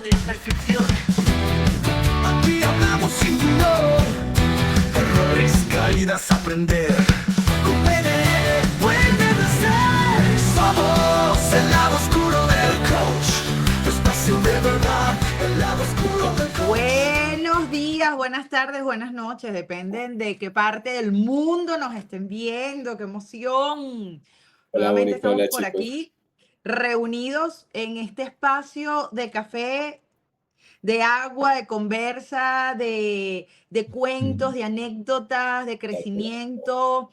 de perfección. Aquí hablamos sin dolor, errores, caídas, aprender. Con PNL puede ser. Somos el lado oscuro del coach. Espacio de verdad, el lado oscuro del coach. Buenos días, buenas tardes, buenas noches, dependen de qué parte del mundo nos estén viendo, qué emoción. Hola, Nuevamente Mónica, estamos hola, por chicos. aquí reunidos en este espacio de café, de agua, de conversa, de cuentos, de anécdotas, de crecimiento,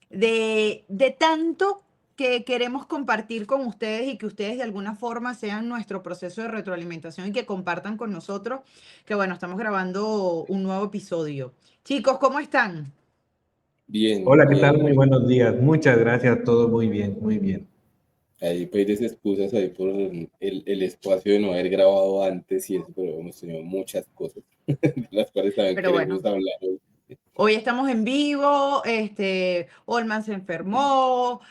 de tanto que queremos compartir con ustedes y que ustedes de alguna forma sean nuestro proceso de retroalimentación y que compartan con nosotros, que bueno, estamos grabando un nuevo episodio. Chicos, ¿cómo están? Bien, Hola, ¿qué tal? bien. Muy buenos días. Muchas gracias, todo muy bien, muy bien. Ahí pedirles excusas ahí por el espacio de no haber grabado antes y eso, pero hemos tenido muchas cosas de las cuales también Pero queremos bueno, hablar hoy. hoy estamos en vivo, Olman se enfermó,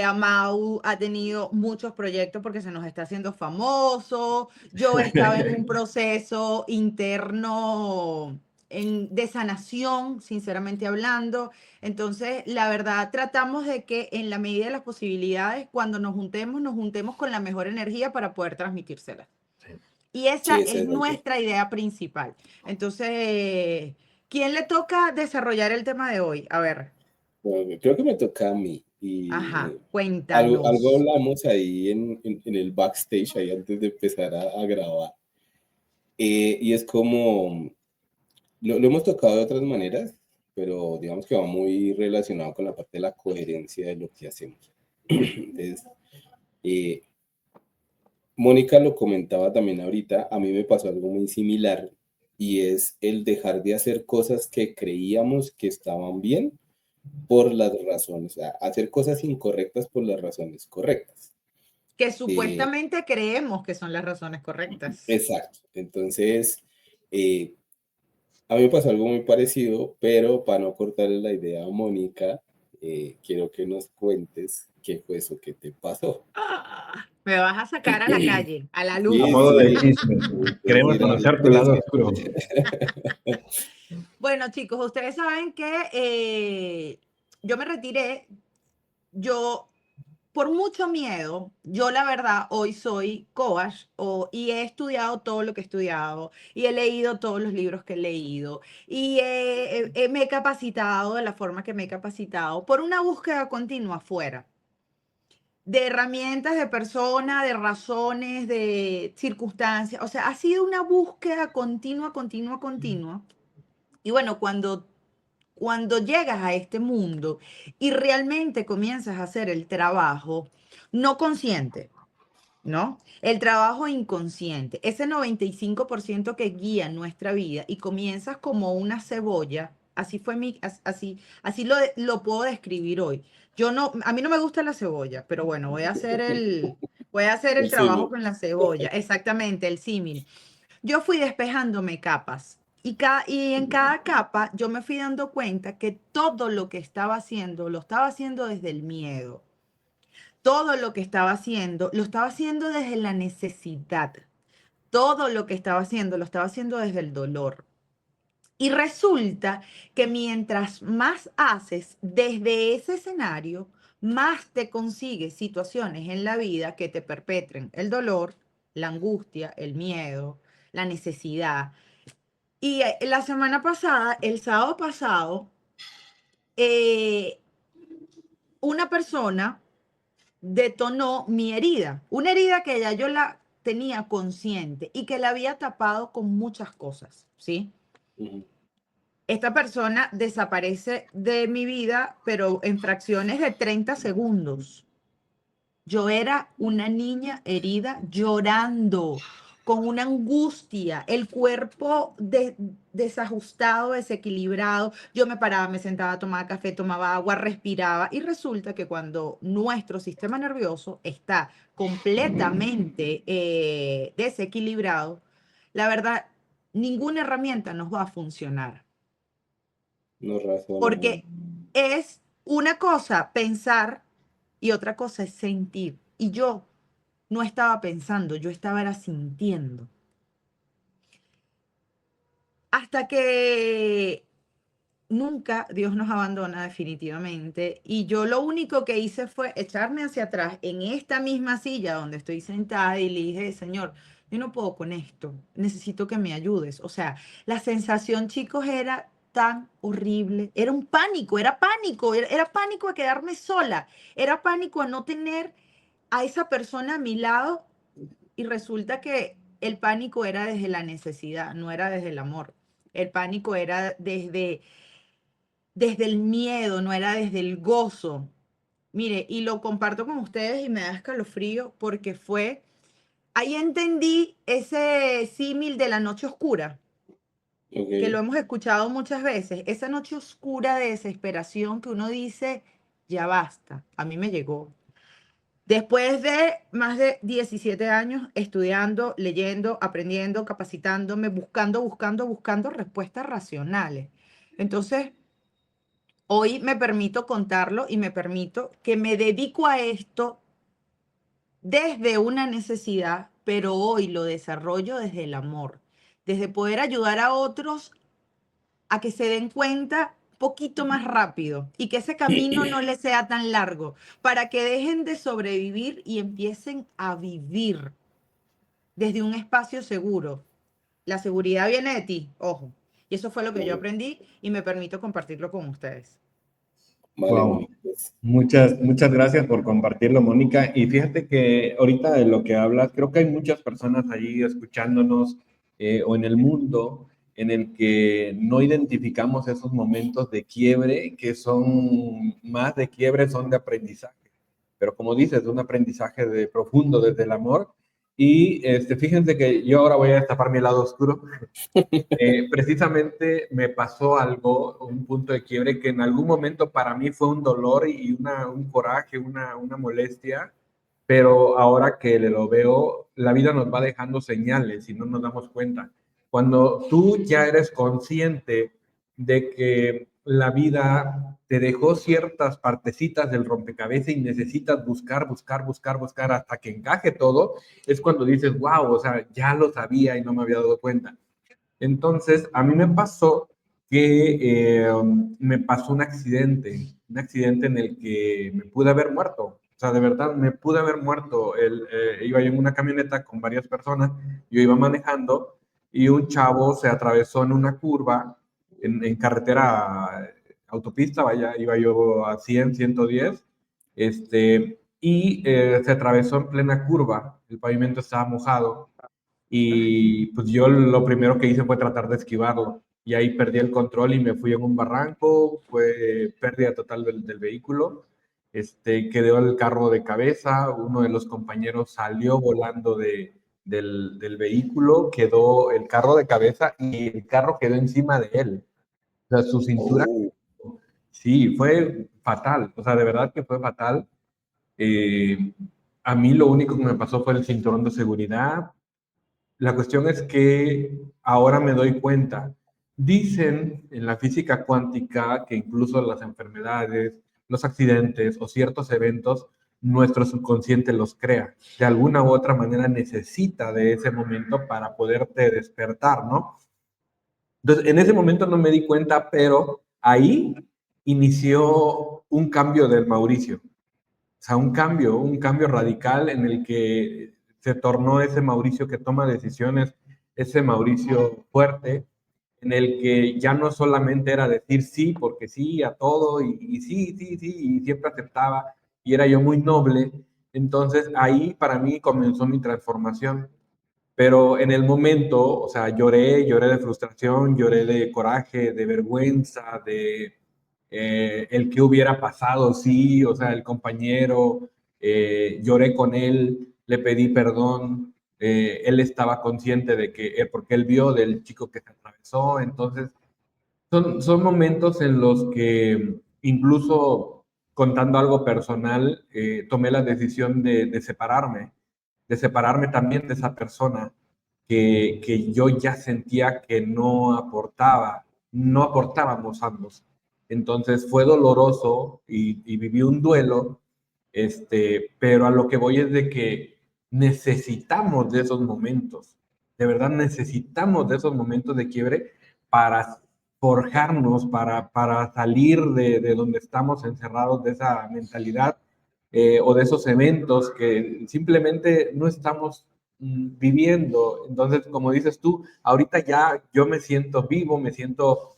Amau ha tenido muchos proyectos porque se nos está haciendo famoso, yo estaba en un proceso interno de sanación, sinceramente hablando, entonces la verdad tratamos de que en la medida de las posibilidades, cuando nos juntemos con la mejor energía para poder transmitírsela. Y esa Sí, esa es es la idea. nuestra idea principal. Entonces, ¿quién le toca desarrollar el tema de hoy? A ver, Bueno, creo que me toca a mí ajá, y algo cuéntanos. hablamos ahí en el backstage, ahí antes de empezar a grabar. Y es como, lo hemos tocado de otras maneras, pero digamos que va muy relacionado con la parte de la coherencia de lo que hacemos. Entonces, eh, Mónica lo comentaba también ahorita, a mí me pasó algo muy similar y es el dejar de hacer cosas que creíamos que estaban bien por las razones, o sea, hacer cosas incorrectas por las razones correctas. Que Eh, supuestamente creemos que son las razones correctas. exacto. Entonces, eh, a mí me pasó algo muy parecido, pero para no cortarle la idea a Mónica, quiero que nos cuentes qué fue eso que te pasó. ¡Ah! Me vas a sacar a la calle, a la A Sí, luz. modo de sí, chisme, queremos decir algo, conocer tu pero es lado que oscuro. Bueno, chicos, ustedes saben que yo me retiré, yo por mucho miedo, yo la verdad hoy soy coach y he estudiado todo lo que he estudiado y he leído todos los libros que he leído y me he capacitado de la forma que me he capacitado por una búsqueda continua afuera de herramientas, de personas, de razones, de circunstancias. O sea, ha sido una búsqueda continua, continua, continua. Y bueno, cuando llegas a este mundo y realmente comienzas a hacer el trabajo no consciente, ¿no? El trabajo inconsciente, ese 95% que guía nuestra vida y comienzas como una cebolla, así fue así lo puedo describir hoy. Yo no, a mí no me gusta la cebolla, pero bueno, voy a hacer el el trabajo símil. con la cebolla, exactamente, el símil. Yo fui despejándome capas y en cada capa yo me fui dando cuenta que todo lo que estaba haciendo lo estaba haciendo desde el miedo. Todo lo que estaba haciendo lo estaba haciendo desde la necesidad. Todo lo que estaba haciendo lo estaba haciendo desde el dolor. Y resulta que mientras más haces desde ese escenario, más te consigues situaciones en la vida que te perpetren el dolor, la angustia, el miedo, la necesidad. Y la semana pasada, el sábado pasado, eh, una persona detonó mi herida, una herida que ya yo la tenía consciente y que la había tapado con muchas cosas, ¿sí? Ujú. Esta persona desaparece de mi vida, pero en fracciones de 30 segundos. Yo era una niña herida llorando, con una angustia, el cuerpo desajustado, desequilibrado. Yo me paraba, me sentaba, tomaba café, tomaba agua, respiraba. Y resulta que cuando nuestro sistema nervioso está completamente desequilibrado, la verdad, ninguna herramienta nos va a funcionar. No razona. Porque es una cosa pensar y otra cosa es sentir. Y yo no estaba pensando, yo estaba era sintiendo. hasta que nunca Dios nos abandona definitivamente. Y yo lo único que hice fue echarme hacia atrás en esta misma silla donde estoy sentada y le dije, Señor, yo no puedo con esto, necesito que me ayudes. O sea, la sensación, chicos, era tan horrible. Era un pánico, era pánico a quedarme sola, era pánico a no tener a esa persona a mi lado y resulta que el pánico era desde la necesidad, no era desde el amor. El pánico era desde el miedo, no era desde el gozo. Mire, y lo comparto con ustedes y me da escalofrío porque ahí entendí ese símil de la noche oscura, que lo Ok. hemos escuchado muchas veces, esa noche oscura de desesperación que uno dice, ya basta, a mí me llegó. Después de más de 17 años estudiando, leyendo, aprendiendo, capacitándome, buscando respuestas racionales. Entonces, hoy me permito contarlo y me permito que me dedico a esto desde una necesidad, pero hoy lo desarrollo desde el amor, desde poder ayudar a otros a que se den cuenta poquito más rápido y que ese camino no les sea tan largo, para que dejen de sobrevivir y empiecen a vivir desde un espacio seguro. La seguridad viene de ti, ojo. Y eso fue lo que yo Vale, aprendí y me permito compartirlo con ustedes. vale, Wow. Mónica, pues, Muchas gracias por compartirlo, Mónica. Y fíjate que ahorita de lo que hablas, creo que hay muchas personas allí escuchándonos o en el mundo en el que no identificamos esos momentos de quiebre que son más de quiebre, son de aprendizaje. Pero como dices, un aprendizaje de profundo desde el amor. Y fíjense que yo ahora voy a destapar mi lado oscuro. Precisamente me pasó algo, un punto de quiebre que en algún momento para mí fue un dolor y un coraje, una molestia, pero ahora que lo veo, la vida nos va dejando señales y no nos damos cuenta. Cuando tú ya eres consciente de que la vida te dejó ciertas partecitas del rompecabezas y necesitas buscar hasta que encaje todo, es cuando dices, wow, o sea, ya lo sabía y no me había dado cuenta. Entonces, a mí me pasó que me pasó un accidente en el que me pude haber muerto. O sea, de verdad, me pude haber muerto. Iba yo en una camioneta con varias personas, yo iba manejando y un chavo se atravesó en una curva, en carretera, autopista, vaya, iba yo a 100, 110, se atravesó en plena curva, el pavimento estaba mojado y pues yo lo primero que hice fue tratar de esquivarlo. Y ahí perdí el control y me fui en un barranco, fue pérdida total del vehículo. Quedó el carro de cabeza, uno de los compañeros salió volando del vehículo, quedó el carro de cabeza y el carro quedó encima de él. O sea, su cintura, oh, sí, fue fatal. O sea, de verdad que fue fatal. Eh, a mí lo único que me pasó fue el cinturón de seguridad. La cuestión es que ahora me doy cuenta. Dicen en la física cuántica que incluso las enfermedades, los accidentes o ciertos eventos, nuestro subconsciente los crea. De alguna u otra manera necesita de ese momento para poderte despertar, ¿no? Entonces, en ese momento no me di cuenta, pero ahí inició un cambio del Mauricio. O sea, un cambio radical en el que se tornó ese Mauricio que toma decisiones, ese Mauricio fuerte, en el que ya no solamente era decir sí, porque sí a todo, y sí, sí, sí, y siempre aceptaba, y era yo muy noble. Entonces ahí para mí comenzó mi transformación. Pero en el momento, o sea, lloré de frustración, lloré de coraje, de vergüenza, de el que hubiera pasado, sí, o sea, el compañero, lloré con él, le pedí perdón, él estaba consciente de que, porque él vio del chico que se atravesó, entonces son momentos en los que incluso contando algo personal, tomé la decisión de separarme también de esa persona que yo ya sentía que no aportaba, no aportábamos ambos. Entonces fue doloroso y viví un duelo, pero a lo que voy es de que necesitamos de esos momentos, de verdad necesitamos de esos momentos de quiebre para forjarnos, para salir de donde estamos encerrados, de esa mentalidad o de esos eventos que simplemente no estamos viviendo. Entonces, como dices tú, ahorita ya yo me siento vivo, me siento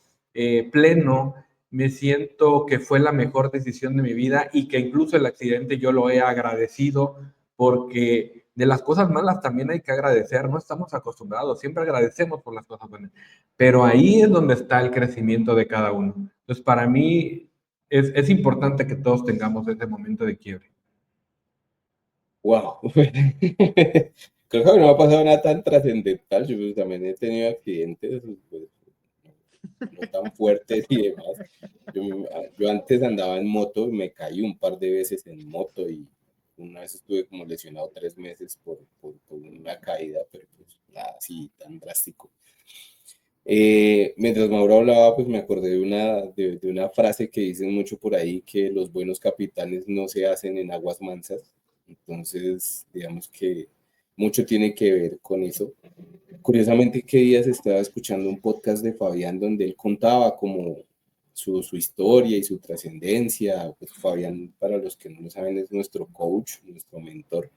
pleno, me siento que fue la mejor decisión de mi vida y que incluso el accidente yo lo he agradecido porque de las cosas malas también hay que agradecer, no estamos acostumbrados, siempre agradecemos por las cosas buenas, pero ahí es donde está el crecimiento de cada uno. Entonces, para mí es importante que todos tengamos ese momento de quiebre. Wow. Creo que a mí no me ha pasado nada tan trascendental. Yo pues, también he tenido accidentes, pues, no tan fuertes y demás. Yo antes andaba en moto y me caí un par de veces en moto y una vez estuve como lesionado 3 meses por una caída, pero pues nada así tan drástico. Mientras Mauro hablaba, pues me acordé de una frase que dicen mucho por ahí, que los buenos capitanes no se hacen en aguas mansas. Entonces, digamos que mucho tiene que ver con eso. Curiosamente, qué días estaba escuchando un podcast de Fabián donde él contaba como su historia y su trascendencia. Pues Fabián, para los que no lo saben, es nuestro coach, nuestro mentor.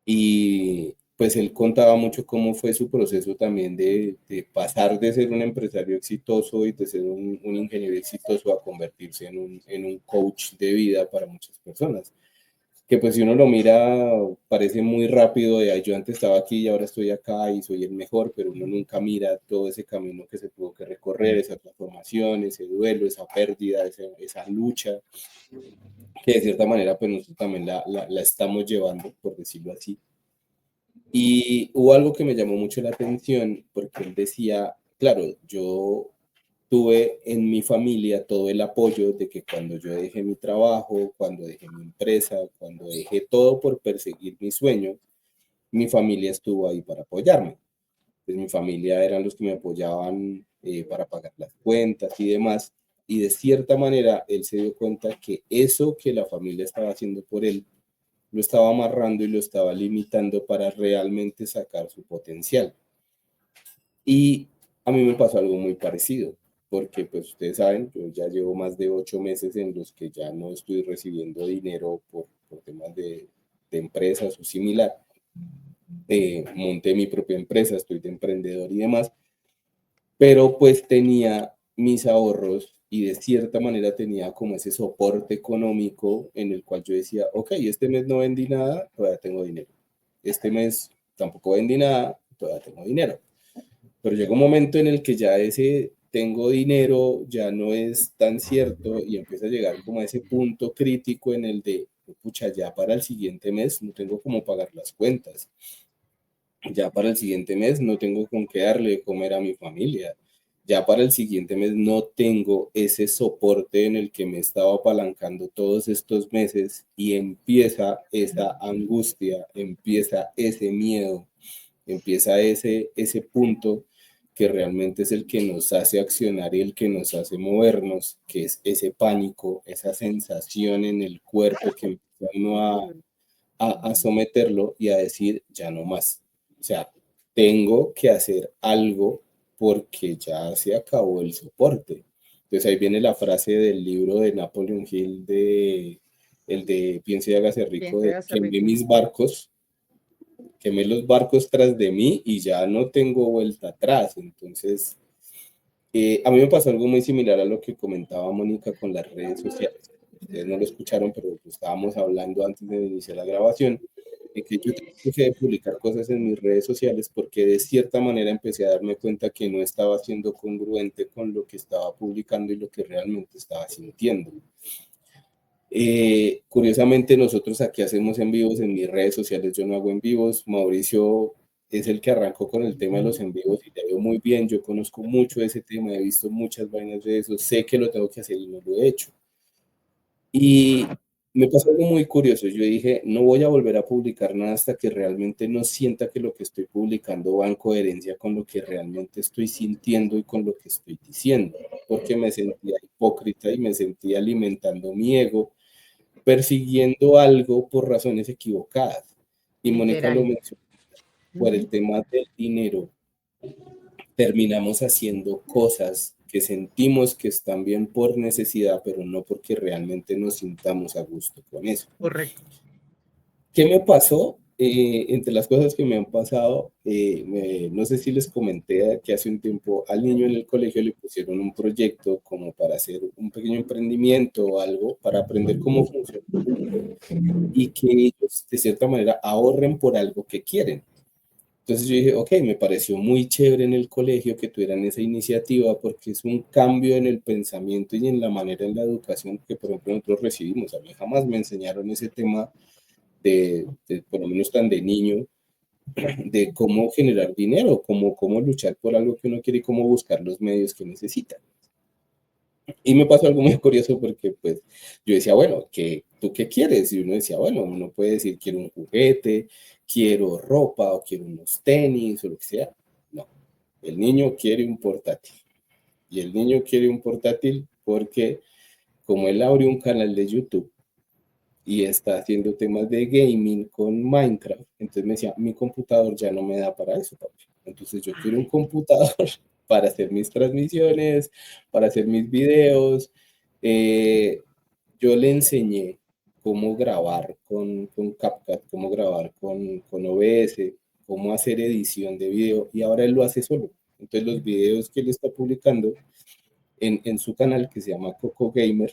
Y pues él contaba mucho cómo fue su proceso también de pasar de ser un empresario exitoso y de ser un ingeniero exitoso a convertirse en un coach de vida para muchas personas. Que pues si uno lo mira parece muy rápido de "Ay, yo antes estaba aquí y ahora estoy acá y soy el mejor", pero uno nunca mira todo ese camino que se tuvo que recorrer, esa transformación, ese duelo, esa pérdida, esa lucha, que de cierta manera pues nosotros también la estamos llevando, por decirlo así. Y hubo algo que me llamó mucho la atención porque él decía, claro, yo tuve en mi familia todo el apoyo de que cuando yo dejé mi trabajo, cuando dejé mi empresa, cuando dejé todo por perseguir mi sueño, mi familia estuvo ahí para apoyarme. Pues mi familia eran los que me apoyaban para pagar las cuentas y demás. Y de cierta manera él se dio cuenta que eso que la familia estaba haciendo por él lo estaba amarrando y lo estaba limitando para realmente sacar su potencial. Y a mí me pasó algo muy parecido, porque pues ustedes saben, yo ya llevo más de 8 meses en los que ya no estoy recibiendo dinero por temas de empresas o similar. Monté mi propia empresa, estoy de emprendedor y demás, pero pues tenía mis ahorros y de cierta manera tenía como ese soporte económico en el cual yo decía, ok, este mes no vendí nada, todavía tengo dinero. Este mes tampoco vendí nada, todavía tengo dinero. Pero llega un momento en el que ya ese tengo dinero ya no es tan cierto y empieza a llegar como a ese punto crítico en el de, pucha, ya para el siguiente mes no tengo cómo pagar las cuentas. Ya para el siguiente mes no tengo con qué darle de comer a mi familia. Ya para el siguiente mes no tengo ese soporte en el que me estaba apalancando todos estos meses y empieza esa angustia, empieza ese miedo, empieza ese punto que realmente es el que nos hace accionar y el que nos hace movernos, que es ese pánico, esa sensación en el cuerpo que empieza uno a someterlo y a decir, ya no más. O sea, tengo que hacer algo porque ya se acabó el soporte. Entonces ahí viene la frase del libro de Napoleon Hill, el de Piense y hágase rico, de quemé mis barcos, quemé los barcos tras de mí y ya no tengo vuelta atrás. Entonces, a mí me pasó algo muy similar a lo que comentaba Mónica con las redes sociales. Ustedes no lo escucharon, pero estábamos hablando antes de iniciar la grabación, de que yo dejé de publicar cosas en mis redes sociales porque de cierta manera empecé a darme cuenta que no estaba siendo congruente con lo que estaba publicando y lo que realmente estaba sintiendo. Curiosamente, nosotros aquí hacemos en vivos en mis redes sociales, yo no hago en vivos. Mauricio es el que arrancó con el tema de los en vivos y le veo muy bien. Yo conozco mucho de ese tema, he visto muchas vainas de eso, sé que lo tengo que hacer y no lo he hecho. Y me pasó algo muy curioso. Yo dije, no voy a volver a publicar nada hasta que realmente no sienta que lo que estoy publicando va en coherencia con lo que realmente estoy sintiendo y con lo que estoy diciendo, porque me sentía hipócrita y me sentía alimentando mi ego persiguiendo algo por razones equivocadas. Y Mónica lo mencionó, por el tema del dinero, terminamos haciendo cosas que sentimos que están bien por necesidad, pero no porque realmente nos sintamos a gusto con eso. Correcto. ¿Qué me pasó? Entre las cosas que me han pasado, no sé si les comenté que hace un tiempo al niño en el colegio le pusieron un proyecto como para hacer un pequeño emprendimiento o algo para aprender cómo funciona y que ellos de cierta manera ahorren por algo que quieren. Entonces yo dije, ok, me pareció muy chévere en el colegio que tuvieran esa iniciativa porque es un cambio en el pensamiento y en la manera en la educación que, por ejemplo, nosotros recibimos. A mí jamás me enseñaron ese tema de por lo menos tan de niño, de cómo generar dinero, cómo luchar por algo que uno quiere y cómo buscar los medios que necesita. Y me pasó algo muy curioso porque pues yo decía, bueno, ¿tú qué quieres? Y uno decía, bueno, uno puede decir, quiero un juguete, quiero ropa o quiero unos tenis o lo que sea. No, el niño quiere un portátil. Y el niño quiere un portátil porque como él abrió un canal de YouTube y está haciendo temas de gaming con Minecraft, entonces me decía, mi computador ya no me da para eso, papi. Entonces yo quiero un computador para hacer mis transmisiones, para hacer mis videos. Yo le enseñé cómo grabar con CapCut, cómo grabar con OBS, cómo hacer edición de video y ahora él lo hace solo. Entonces los videos que él está publicando en su canal que se llama Coco Gamer,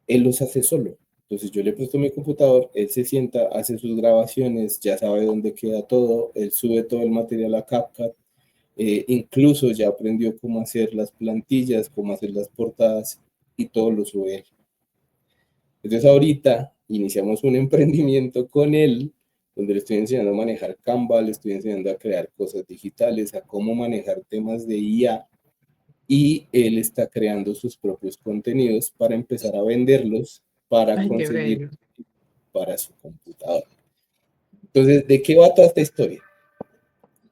él los hace solo. Entonces yo le presto mi computador, él se sienta, hace sus grabaciones, ya sabe dónde queda todo, él sube todo el material a CapCut, incluso ya aprendió cómo hacer las plantillas, cómo hacer las portadas y todo lo sube él. Entonces ahorita iniciamos un emprendimiento con él, donde le estoy enseñando a manejar Canva, le estoy enseñando a crear cosas digitales, a cómo manejar temas de IA, y él está creando sus propios contenidos para empezar a venderlos para Ay, qué conseguir bello. para su computadora. Entonces, ¿de qué va toda esta historia?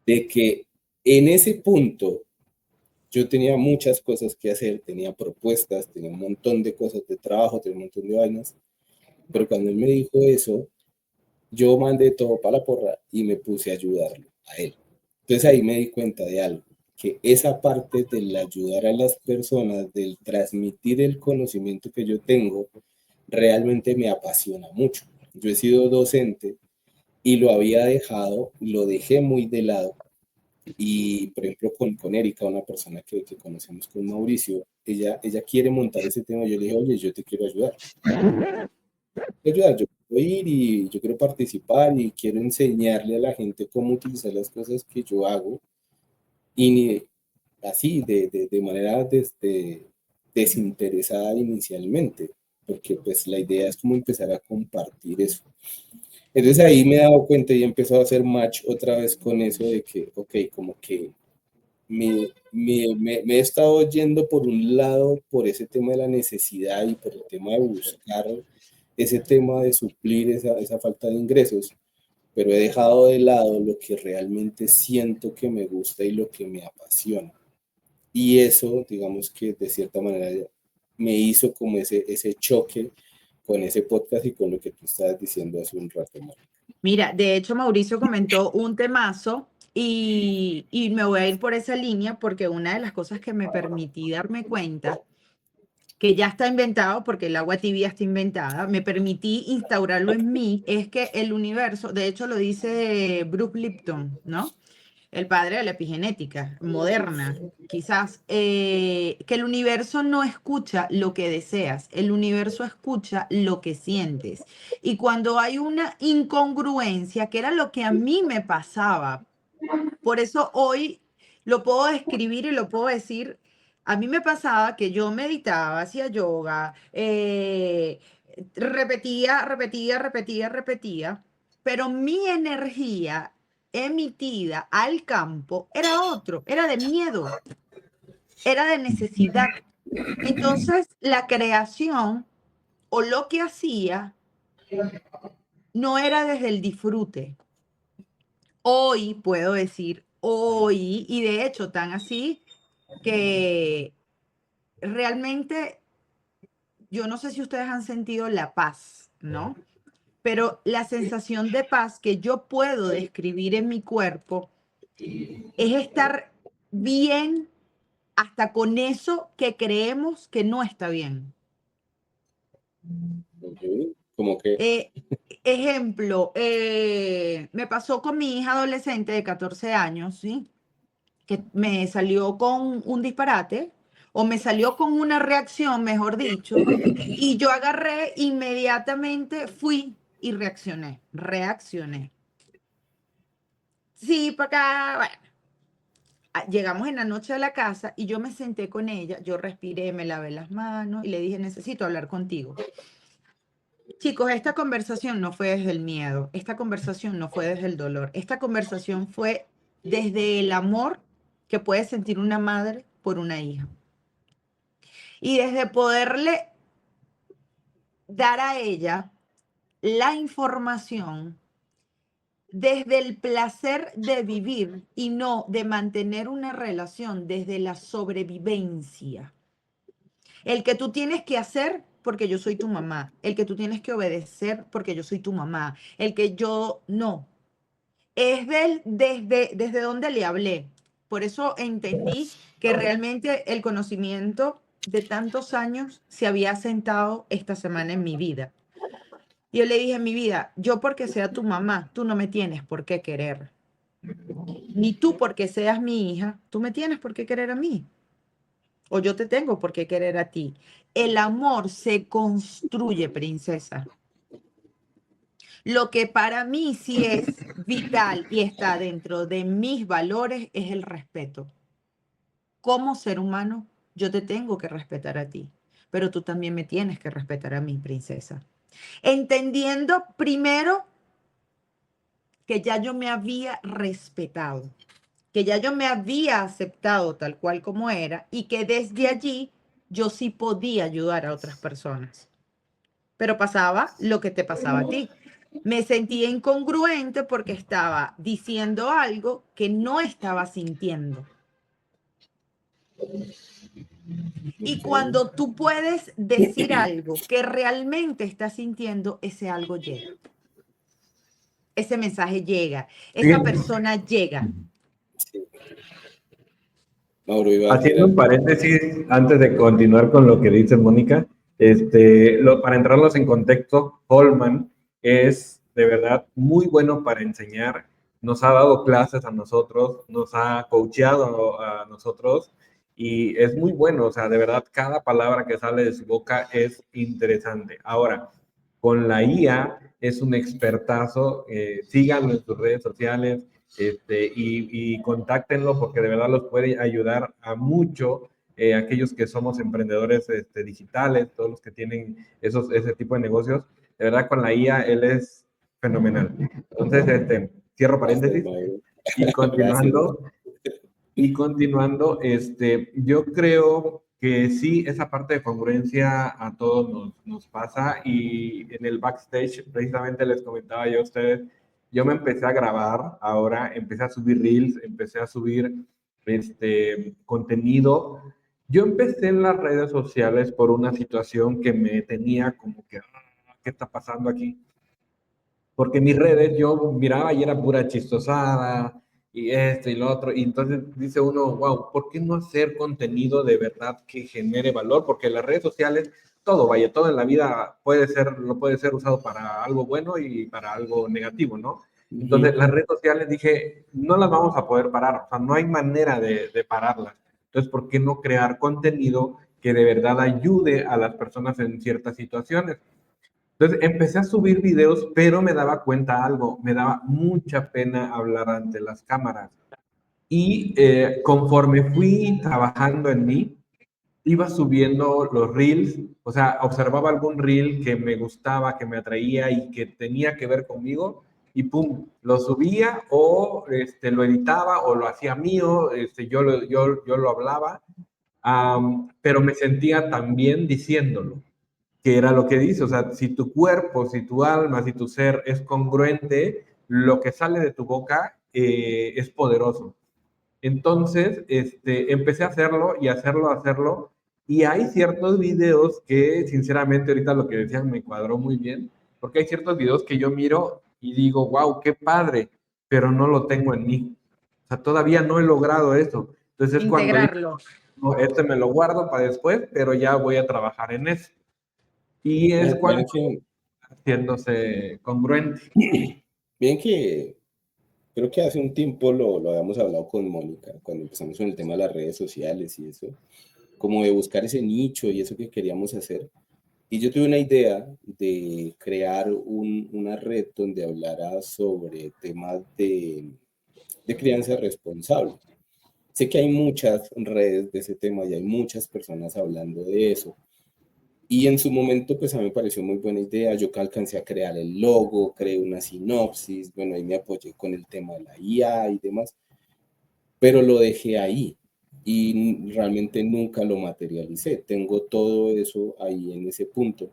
De que en ese punto yo tenía muchas cosas que hacer, tenía propuestas, tenía un montón de cosas de trabajo, tenía un montón de vainas, pero cuando él me dijo eso, yo mandé todo para la porra y me puse a ayudarlo a él. Entonces ahí me di cuenta de algo, que esa parte del ayudar a las personas, del transmitir el conocimiento que yo tengo, realmente me apasiona mucho. Yo he sido docente y lo había dejado, lo dejé muy de lado. Y, por ejemplo, con Erika, una persona que conocemos con Mauricio, ella quiere montar ese tema. Yo le dije, oye, yo te quiero ayudar. Yo quiero ir y yo quiero participar y quiero enseñarle a la gente cómo utilizar las cosas que yo hago. Y así, de manera desinteresada inicialmente, porque pues la idea es como empezar a compartir eso. Entonces ahí me he dado cuenta y empezó a hacer match otra vez con eso de que, ok, como que me he estado yendo por un lado por ese tema de la necesidad y por el tema de buscar ese tema de suplir esa falta de ingresos, pero he dejado de lado lo que realmente siento que me gusta y lo que me apasiona. Y eso, digamos que de cierta manera me hizo como ese choque con ese podcast y con lo que tú estabas diciendo hace un rato, Mar. Mira, de hecho, Mauricio comentó un temazo y me voy a ir por esa línea porque una de las cosas que me permití darme cuenta, que ya está inventado porque el agua tibia está inventada, me permití instaurarlo en mí, es que el universo, de hecho lo dice Bruce Lipton, ¿no? El padre de la epigenética moderna, quizás, que el universo no escucha lo que deseas, el universo escucha lo que sientes. Y cuando hay una incongruencia, que era lo que a mí me pasaba, por eso hoy lo puedo describir y lo puedo decir, a mí me pasaba que yo meditaba, hacía yoga, repetía, pero mi energía emitida al campo era otro, era de miedo, era de necesidad. Entonces, la creación o lo que hacía no era desde el disfrute. Hoy puedo decir, hoy, y de hecho tan así que realmente yo no sé si ustedes han sentido la paz, ¿no? Pero la sensación de paz que yo puedo describir en mi cuerpo es estar bien hasta con eso que creemos que no está bien. Ok, como que, Ejemplo, me pasó con mi hija adolescente de 14 años, ¿sí? Que me salió con un disparate o me salió con una reacción, mejor dicho, y yo agarré inmediatamente, fui y reaccioné. Sí, para acá, bueno. Llegamos en la noche a la casa y yo me senté con ella, yo respiré, me lavé las manos y le dije, necesito hablar contigo. Chicos, esta conversación no fue desde el miedo, esta conversación no fue desde el dolor, esta conversación fue desde el amor que puede sentir una madre por una hija. Y desde poderle dar a ella la información desde el placer de vivir y no de mantener una relación desde la sobrevivencia. El que tú tienes que hacer porque yo soy tu mamá, el que tú tienes que obedecer porque yo soy tu mamá, el que yo no. Es desde donde le hablé. Por eso entendí que realmente el conocimiento de tantos años se había sentado esta semana en mi vida. Yo le dije en mi vida, yo porque sea tu mamá, tú no me tienes por qué querer. Ni tú porque seas mi hija, tú me tienes por qué querer a mí. O yo te tengo por qué querer a ti. El amor se construye, princesa. Lo que para mí sí es vital y está dentro de mis valores es el respeto. Como ser humano, yo te tengo que respetar a ti, pero tú también me tienes que respetar a mí, princesa. Entendiendo primero que ya yo me había respetado, que ya yo me había aceptado tal cual como era y que desde allí yo sí podía ayudar a otras personas. Pero pasaba lo que te pasaba a ti. Me sentía incongruente porque estaba diciendo algo que no estaba sintiendo. Y ok. cuando tú puedes decir algo que realmente estás sintiendo, ese algo llega. Ese mensaje llega. Esa Fíjate, persona llega. Sí. Mauro iba a decir haciendo un algo. paréntesis antes de continuar con lo que dice Mónica, para entrarlos en contexto, Holman es de verdad muy bueno para enseñar, nos ha dado clases a nosotros, nos ha coacheado a nosotros y es muy bueno, o sea, de verdad cada palabra que sale de su boca es interesante. Ahora, con la IA es un expertazo, síganlo en sus redes sociales, y contáctenlo porque de verdad los puede ayudar a mucho, aquellos que somos emprendedores digitales, todos los que tienen ese tipo de negocios. De verdad, con la IA él es fenomenal. Entonces, cierro Gracias, paréntesis Mauro. y Gracias. continuando, yo creo que sí, esa parte de congruencia a todos nos pasa y en el backstage, precisamente les comentaba yo a ustedes, yo me empecé a grabar ahora, empecé a subir reels, empecé a subir contenido. Yo empecé en las redes sociales por una situación que me tenía como que, ¿qué está pasando aquí? Porque mis redes yo miraba y era pura chistosada y esto y lo otro, y entonces dice uno, wow, ¿por qué no hacer contenido de verdad que genere valor? Porque las redes sociales, todo, vaya, todo en la vida puede ser usado para algo bueno y para algo negativo, ¿no? Entonces, las redes sociales dije, no las vamos a poder parar, o sea, no hay manera de pararlas. Entonces, ¿por qué no crear contenido que de verdad ayude a las personas en ciertas situaciones? Entonces empecé a subir videos, pero me daba cuenta algo, me daba mucha pena hablar ante las cámaras. Y conforme fui trabajando en mí, iba subiendo los reels, o sea, observaba algún reel que me gustaba, que me atraía y que tenía que ver conmigo, y pum, lo subía o lo editaba o lo hacía mío, yo lo hablaba, pero me sentía también diciéndolo, que era lo que dice, o sea, si tu cuerpo, si tu alma, si tu ser es congruente, lo que sale de tu boca es poderoso. Entonces, empecé a hacerlo y hacerlo, y hay ciertos videos que, sinceramente, ahorita lo que decían me cuadró muy bien, porque hay ciertos videos que yo miro y digo, wow, qué padre, pero no lo tengo en mí. O sea, todavía no he logrado eso. Entonces es cuando digo, Integrarlo. no, este me lo guardo para después, pero ya voy a trabajar en eso. Y es cuando Vean que, haciéndose congruente. bien que creo que hace un tiempo lo habíamos hablado con Mónica, cuando empezamos con el tema de las redes sociales y eso, como de buscar ese nicho y eso que queríamos hacer. Y yo tuve una idea de crear una red donde hablara sobre temas de crianza responsable. Sé que hay muchas redes de ese tema y hay muchas personas hablando de eso. Y en su momento, pues a mí me pareció muy buena idea. Yo que alcancé a crear el logo, creé una sinopsis, bueno, ahí me apoyé con el tema de la IA y demás, pero lo dejé ahí y realmente nunca lo materialicé. Tengo todo eso ahí en ese punto.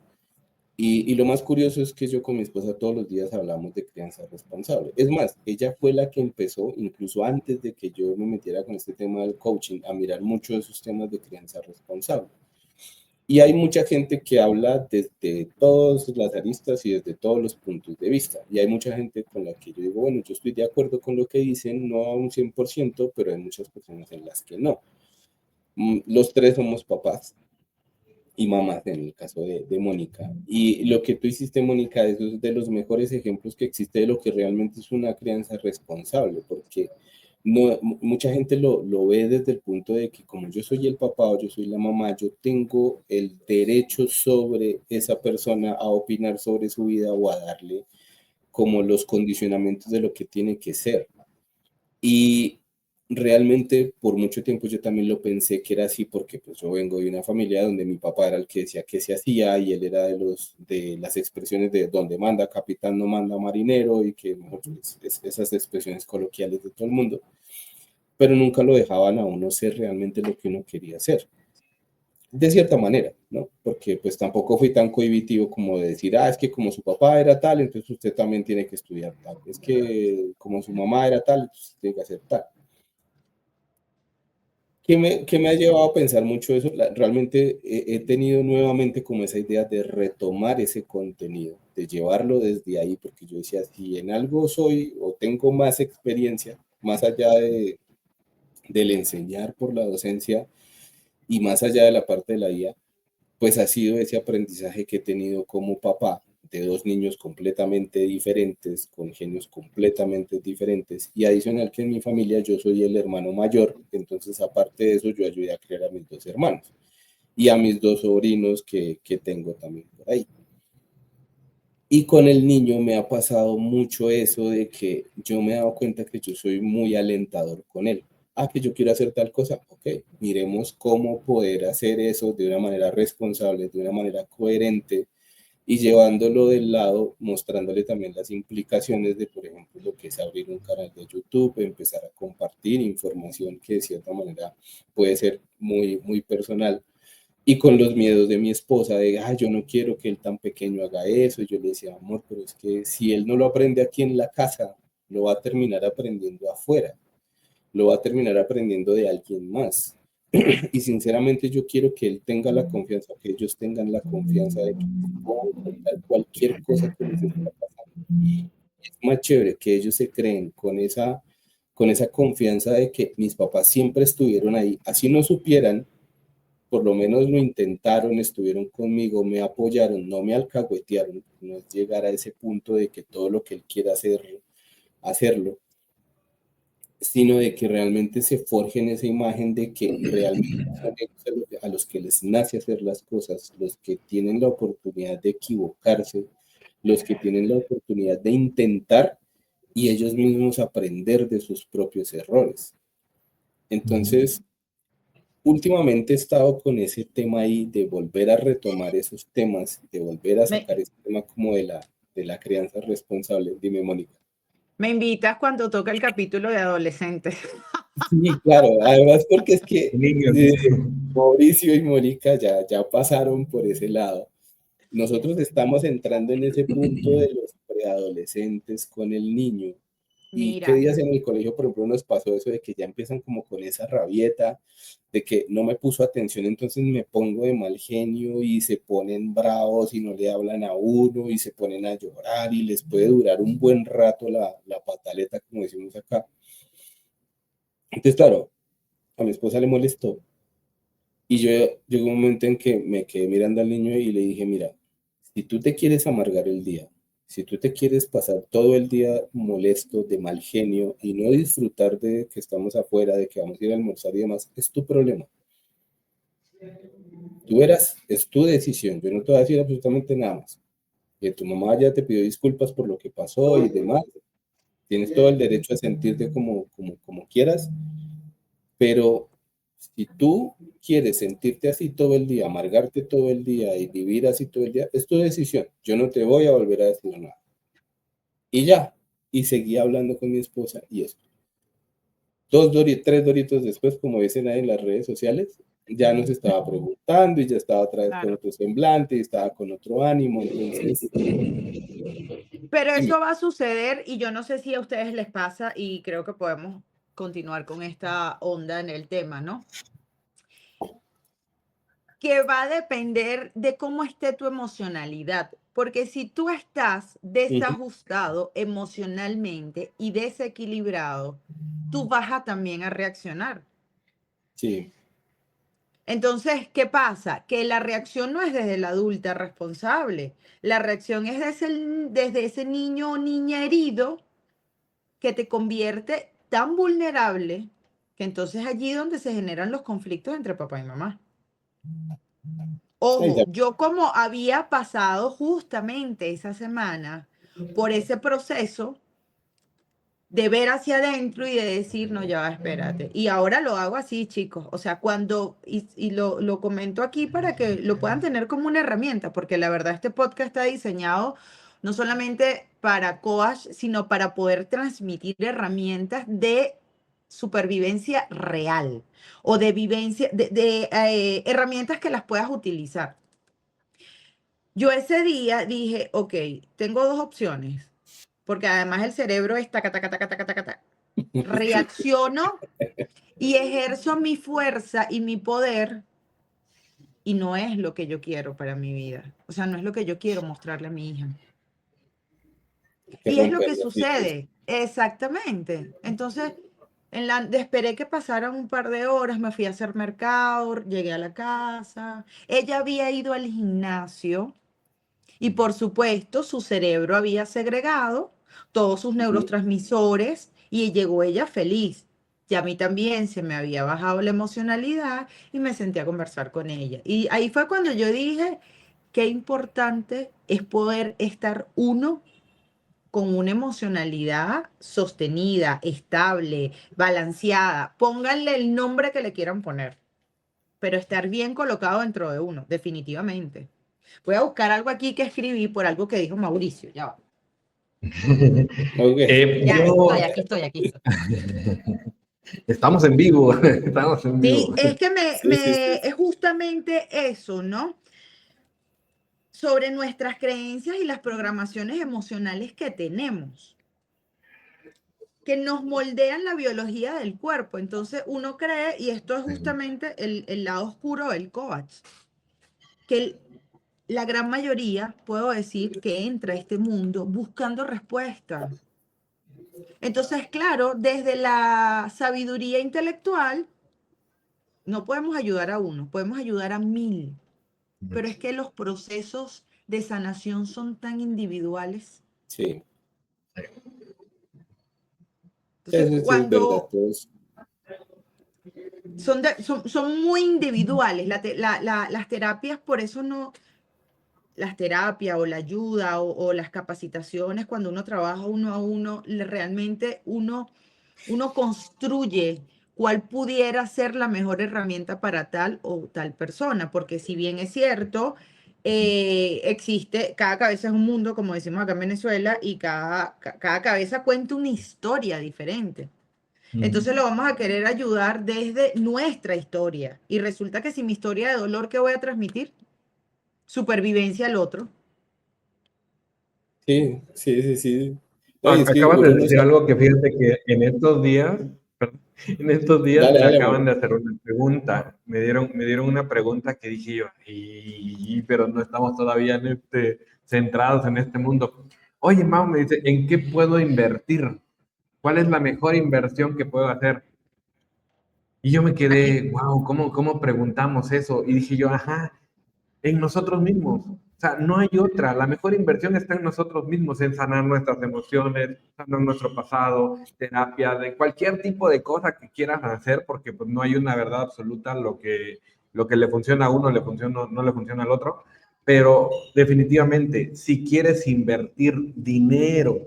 Y lo más curioso es que yo con mi esposa todos los días hablamos de crianza responsable. Es más, ella fue la que empezó, incluso antes de que yo me metiera con este tema del coaching, a mirar mucho de esos temas de crianza responsable. Y hay mucha gente que habla desde todas las aristas y desde todos los puntos de vista. Y hay mucha gente con la que yo digo, bueno, yo estoy de acuerdo con lo que dicen, no a un 100%, pero hay muchas personas en las que no. Los tres somos papás y mamás en el caso de Mónica. Y lo que tú hiciste, Mónica, eso es de los mejores ejemplos que existe de lo que realmente es una crianza responsable, porque no, mucha gente lo ve desde el punto de que como yo soy el papá o yo soy la mamá, yo tengo el derecho sobre esa persona a opinar sobre su vida o a darle como los condicionamientos de lo que tiene que ser. Y realmente por mucho tiempo yo también lo pensé que era así porque pues yo vengo de una familia donde mi papá era el que decía qué se hacía y él era de las expresiones de donde manda capitán no manda marinero y que esas expresiones coloquiales de todo el mundo, pero nunca lo dejaban a uno ser realmente lo que uno quería ser. De cierta manera, ¿no? Porque pues tampoco fui tan cohibitivo como de decir, es que como su papá era tal, entonces usted también tiene que estudiar tal. Es que como su mamá era tal, entonces tiene que hacer tal. ¿Qué me ha llevado a pensar mucho eso? Realmente he tenido nuevamente como esa idea de retomar ese contenido, de llevarlo desde ahí, porque yo decía, si en algo soy o tengo más experiencia, más allá del enseñar por la docencia y más allá de la parte de la IA, pues ha sido ese aprendizaje que he tenido como papá de dos niños completamente diferentes, con genios completamente diferentes, y adicional que en mi familia yo soy el hermano mayor, entonces aparte de eso yo ayudé a criar a mis dos hermanos y a mis dos sobrinos que tengo también por ahí. Y con el niño me ha pasado mucho eso de que yo me he dado cuenta que yo soy muy alentador con él. Que yo quiero hacer tal cosa, ok, miremos cómo poder hacer eso de una manera responsable, de una manera coherente y llevándolo del lado, mostrándole también las implicaciones de, por ejemplo, lo que es abrir un canal de YouTube, empezar a compartir información que de cierta manera puede ser muy, muy personal y con los miedos de mi esposa de, yo no quiero que él tan pequeño haga eso. Y yo le decía, amor, pero es que si él no lo aprende aquí en la casa, lo va a terminar aprendiendo afuera, lo va a terminar aprendiendo de alguien más. Y sinceramente yo quiero que él tenga la confianza, que ellos tengan la confianza de que puedan contar cualquier cosa que les está pasando. Es más chévere que ellos se creen con esa confianza de que mis papás siempre estuvieron ahí, así no supieran, por lo menos lo intentaron, estuvieron conmigo, me apoyaron, no me alcahuetearon, no es llegar a ese punto de que todo lo que él quiera hacer, hacerlo, sino de que realmente se forjen esa imagen de que realmente son ellos a los que les nace hacer las cosas, los que tienen la oportunidad de equivocarse, los que tienen la oportunidad de intentar y ellos mismos aprender de sus propios errores. Entonces, últimamente he estado con ese tema ahí de volver a retomar esos temas, de volver a Me, sacar ese tema como de la crianza responsable. Dime, Mónica. me invitas cuando toca el capítulo de adolescentes. Sí, claro, además porque es que Niños. Mauricio y Mónica ya pasaron por ese lado. Nosotros estamos entrando en ese punto de los preadolescentes con el niño. Y qué Mira, días en el colegio, por ejemplo, nos pasó eso de que ya empiezan como con esa rabieta, de que no me puso atención, entonces me pongo de mal genio y se ponen bravos y no le hablan a uno y se ponen a llorar y les puede durar un buen rato la pataleta, como decimos acá. Entonces, claro, a mi esposa le molestó. Y yo llegó un momento en que me quedé mirando al niño y le dije, mira, si tú te quieres amargar el día, si tú te quieres pasar todo el día molesto, de mal genio y no disfrutar de que estamos afuera, de que vamos a ir a almorzar y demás, es tu problema. Tú verás, es tu decisión. Yo no te voy a decir absolutamente nada más. Que tu mamá ya te pidió disculpas por lo que pasó y demás. Tienes todo el derecho a sentirte como quieras, pero si tú quieres sentirte así todo el día, amargarte todo el día y vivir así todo el día, es tu decisión. Yo no te voy a volver a decir nada. Y ya. Y seguí hablando con mi esposa y eso. 3 doritos después, como dicen ahí en las redes sociales, ya nos estaba preguntando y ya estaba otra vez con otro semblante y estaba con otro ánimo. Entonces, Pero sí, eso va a suceder y yo no sé si a ustedes les pasa y creo que podemos continuar con esta onda en el tema, ¿no? Que va a depender de cómo esté tu emocionalidad, porque si tú estás desajustado emocionalmente y desequilibrado, tú vas a también a reaccionar. sí, Entonces, ¿qué pasa? Que la reacción no es desde la adulta responsable, la reacción es desde ese niño o niña herido que te convierte tan vulnerable que entonces allí donde se generan los conflictos entre papá y mamá. ahí Ojo, ya, yo como había pasado justamente esa semana por ese proceso de ver hacia adentro y de decir, no, ya va, espérate. Y ahora lo hago así, chicos. O sea, y lo comento aquí para que lo puedan tener como una herramienta, porque la verdad este podcast está diseñado no solamente para coach, sino para poder transmitir herramientas de supervivencia real o de vivencia, de herramientas que las puedas utilizar. Yo ese día dije, ok, tengo dos opciones, porque además el cerebro es taca, taca, taca, taca, taca, taca. Reacciono y ejerzo mi fuerza y mi poder y no es lo que yo quiero para mi vida. O sea, no es lo que yo quiero mostrarle a mi hija. hay que Y es lo romper que los ciclos. sucede, exactamente. Entonces, esperé que pasaran un par de horas, me fui a hacer mercado, llegué a la casa. Ella había ido al gimnasio. Y por supuesto, su cerebro había segregado todos sus Ujú. neurotransmisores y llegó ella feliz. Y a mí también se me había bajado la emocionalidad y me senté a conversar con ella. Y ahí fue cuando yo dije, qué importante es poder estar uno con una emocionalidad sostenida, estable, balanceada. Pónganle el nombre que le quieran poner, pero estar bien colocado dentro de uno, definitivamente. Voy a buscar algo aquí que escribí por algo que dijo Mauricio. Ya va. Ok. Ya, Yo, aquí estoy, aquí estoy. estamos en vivo, estamos en Sí, vivo. es que Sí, sí, sí. es justamente eso, ¿no? Sobre nuestras creencias y las programaciones emocionales que tenemos, que nos moldean la biología del cuerpo. Entonces uno cree, y esto es justamente el lado oscuro del coach, que la gran mayoría, puedo decir, que entra a este mundo buscando respuestas. Entonces, claro, desde la sabiduría intelectual, no podemos ayudar a uno, podemos ayudar a 1000, pero es que los procesos de sanación son tan individuales. Sí, Entonces, eso sí es verdad. cuando son muy individuales, las terapias, por eso no, las terapias o la ayuda o las capacitaciones, cuando uno trabaja uno a uno, realmente uno construye cuál pudiera ser la mejor herramienta para tal o tal persona, porque si bien es cierto, existe, cada cabeza es un mundo, como decimos acá en Venezuela, y cada cabeza cuenta una historia diferente. Entonces lo vamos a querer ayudar desde nuestra historia. Y resulta que si mi historia de dolor que voy a transmitir, supervivencia al otro. Sí, sí, sí, sí. No, y es que Acabas de uno no decir sabe. algo que fíjate que en estos días, perdón, en estos días Dale, me dale, acaban hermano. de hacer una pregunta. Me dieron una pregunta que dije yo, pero no estamos todavía centrados en este mundo. Oye, Mau, me dice, ¿en qué puedo invertir? ¿Cuál es la mejor inversión que puedo hacer? Y yo me quedé, wow, ¿cómo preguntamos eso? Y dije yo, ajá, en nosotros mismos. O sea, no hay otra. La mejor inversión está en nosotros mismos, en sanar nuestras emociones, sanar nuestro pasado, terapia, de cualquier tipo de cosa que quieras hacer, porque pues no hay una verdad absoluta. Lo que le funciona a uno le funciona, no le funciona al otro. Pero definitivamente, si quieres invertir dinero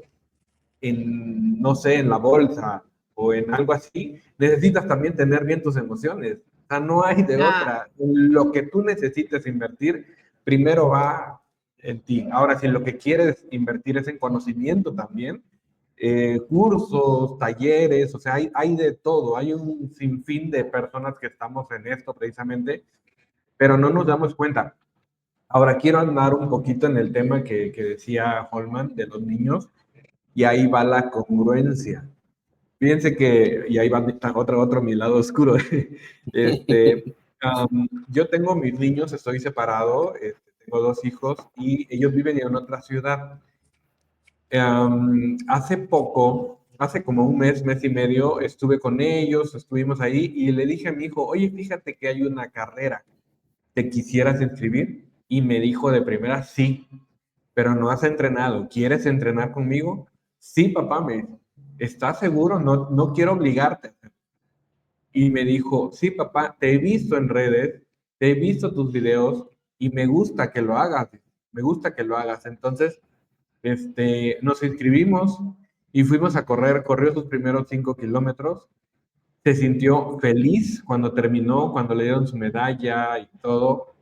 en, no sé, en la bolsa o en algo así, necesitas también tener bien tus emociones. O sea, no hay de Ah, otra. Lo que tú necesites invertir, primero va en ti. Ahora, si lo que quieres invertir es en conocimiento también, cursos, talleres, o sea, hay de todo. Hay un sinfín de personas que estamos en esto precisamente, pero no nos damos cuenta. Ahora, quiero andar un poquito en el tema que decía Holman de los niños, y ahí va la congruencia. Fíjense que, y ahí va otro mi lado oscuro. Yo tengo mis niños, estoy separado, tengo 2 hijos y ellos viven en otra ciudad. Hace poco, hace como un mes y medio, estuve con ellos, estuvimos ahí y le dije a mi hijo, oye, fíjate que hay una carrera, ¿te quisieras inscribir? Y me dijo de primera, sí, pero no has entrenado, ¿quieres entrenar conmigo? Sí, papá, me dijo, ¿estás seguro? No, no quiero obligarte. Y me dijo, sí, papá, te he visto en redes, te he visto tus videos y me gusta que lo hagas, me gusta que lo hagas. Entonces, nos inscribimos y fuimos a correr, corrió sus primeros 5 kilómetros, se sintió feliz cuando terminó, cuando le dieron su medalla y todo.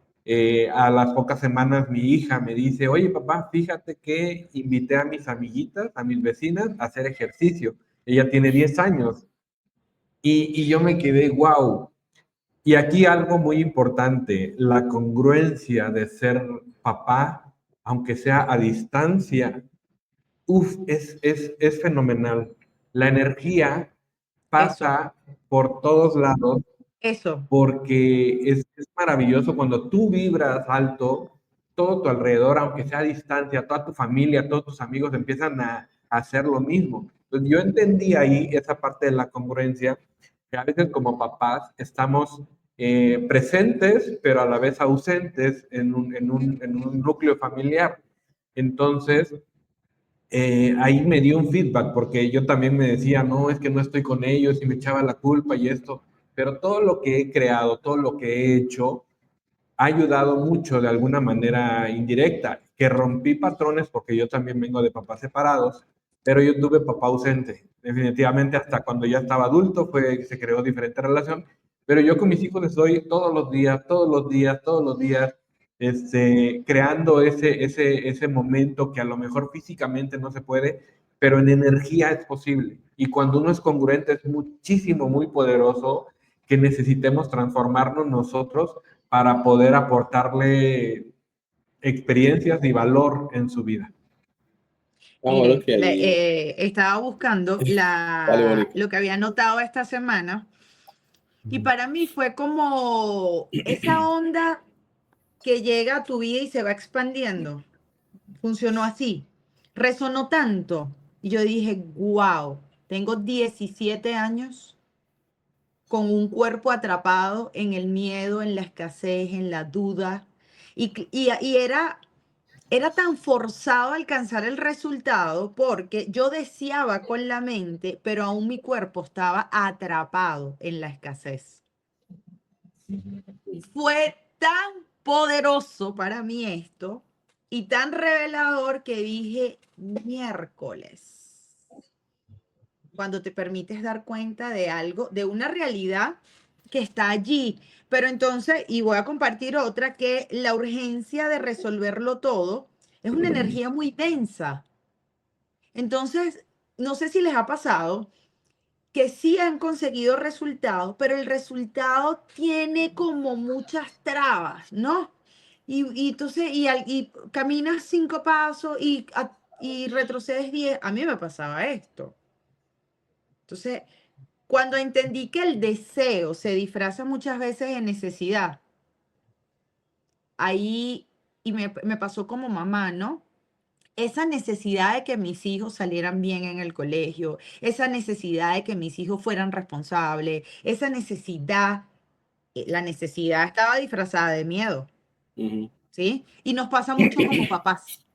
A las pocas semanas mi hija me dice, oye papá, fíjate que invité a mis amiguitas, a mis vecinas a hacer ejercicio. Ella tiene 10 años y yo me quedé, wow. Y aquí algo muy importante, la congruencia de ser papá, aunque sea a distancia, es fenomenal. La energía eso, pasa por todos lados eso. porque es maravilloso cuando tú vibras alto, todo tu alrededor, aunque sea a distancia, toda tu familia, todos tus amigos empiezan a hacer lo mismo. Entonces yo entendí ahí esa parte de la congruencia, que a veces como papás estamos presentes, pero a la vez ausentes en un núcleo familiar. Entonces, ahí me dio un feedback porque yo también me decía, no, es que no estoy con ellos y me echaba la culpa y esto, pero todo lo que he creado, todo lo que he hecho, ha ayudado mucho de alguna manera indirecta, que rompí patrones porque yo también vengo de papás separados, pero yo tuve papá ausente. Definitivamente hasta cuando ya estaba adulto se creó diferente relación, pero yo con mis hijos estoy todos los días, todos los días, todos los días, creando ese momento que a lo mejor físicamente no se puede, pero en energía es posible. Y cuando uno es congruente es muchísimo, muy poderoso que necesitemos transformarnos nosotros para poder aportarle experiencias y valor en su vida. Bueno, Miren, que ahí, estaba buscando dale, Mónica. lo que había notado esta semana y para mí fue como esa onda que llega a tu vida y se va expandiendo. Funcionó así. Resonó tanto. Y yo dije, wow, tengo 17 años con un cuerpo atrapado en el miedo, en la escasez, en la duda. Y era tan forzado alcanzar el resultado porque yo deseaba con la mente, pero aún mi cuerpo estaba atrapado en la escasez. Fue tan poderoso para mí esto y tan revelador que dije, miércoles, cuando te permites dar cuenta de algo, de una realidad que está allí. Pero entonces, y voy a compartir otra, que la urgencia de resolverlo todo es una energía muy densa. Entonces, no sé si les ha pasado que sí han conseguido resultados, pero el resultado tiene como muchas trabas, ¿no? Y entonces, y caminas 5 pasos y retrocedes 10. A mí me pasaba esto. Entonces, cuando entendí que el deseo se disfraza muchas veces de necesidad, ahí, y me pasó como mamá, ¿no? esa necesidad de que mis hijos salieran bien en el colegio, esa necesidad de que mis hijos fueran responsables, esa necesidad, la necesidad estaba disfrazada de miedo, Ujú. ¿sí? Y nos pasa mucho como papás.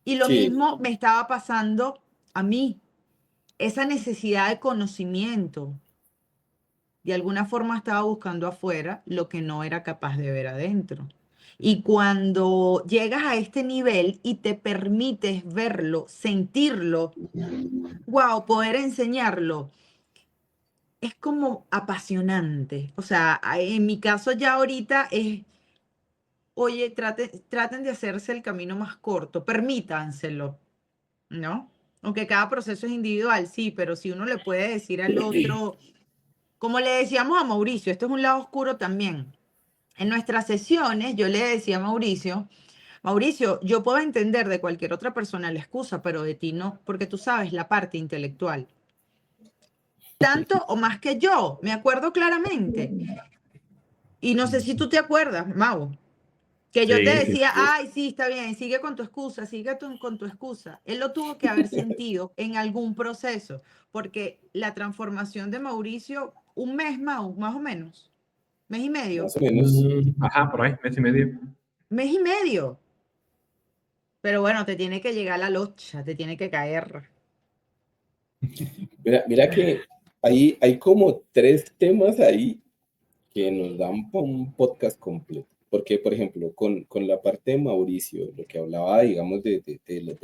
Y lo Sí, mismo me estaba pasando a mí, esa necesidad de conocimiento. De alguna forma estaba buscando afuera lo que no era capaz de ver adentro. Y cuando llegas a este nivel y te permites verlo, sentirlo, wow, poder enseñarlo, es como apasionante. O sea, en mi caso ya ahorita es, oye, traten de hacerse el camino más corto, permítanselo, ¿no? Aunque cada proceso es individual, sí, pero si uno le puede decir al otro, como le decíamos a Mauricio, esto es un lado oscuro también. En nuestras sesiones yo le decía a Mauricio, Mauricio, yo puedo entender de cualquier otra persona la excusa, pero de ti no, porque tú sabes la parte intelectual. Tanto o más que yo, me acuerdo claramente. Y no sé si tú te acuerdas, Mau, que yo te Sí, sí, decía, sí. ay, sí, está bien, sigue con tu excusa, sigue con tu excusa. Él lo tuvo que haber sentido en algún proceso, porque la transformación de Mauricio, un mes, Mau, más o menos, mes y medio, más o menos. Ajá, por ahí, mes y medio. mes y medio. Pero bueno, te tiene que llegar la locha, te tiene que caer. Mira que hay como tres temas ahí que nos dan pa' un podcast completo. Porque, por ejemplo, con la parte de Mauricio, lo que hablaba, digamos, de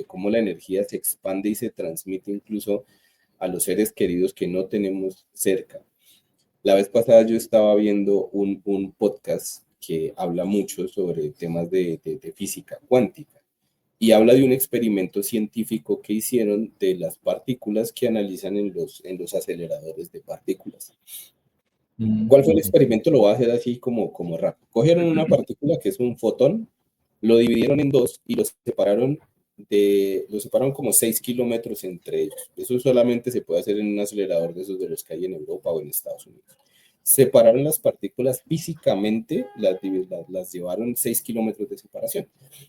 cómo la energía se expande y se transmite incluso a los seres queridos que no tenemos cerca. La vez pasada yo estaba viendo un podcast que habla mucho sobre temas de física cuántica y habla de un experimento científico que hicieron de las partículas que analizan en los aceleradores de partículas. ¿Cuál fue el experimento? Lo voy a hacer así como rápido. Cogieron una partícula que es un fotón, lo dividieron en dos y los separaron como 6 kilómetros entre ellos. Eso solamente se puede hacer en un acelerador de esos de los que hay en Europa o en Estados Unidos. Separaron las partículas físicamente, las llevaron 6 kilómetros de separación.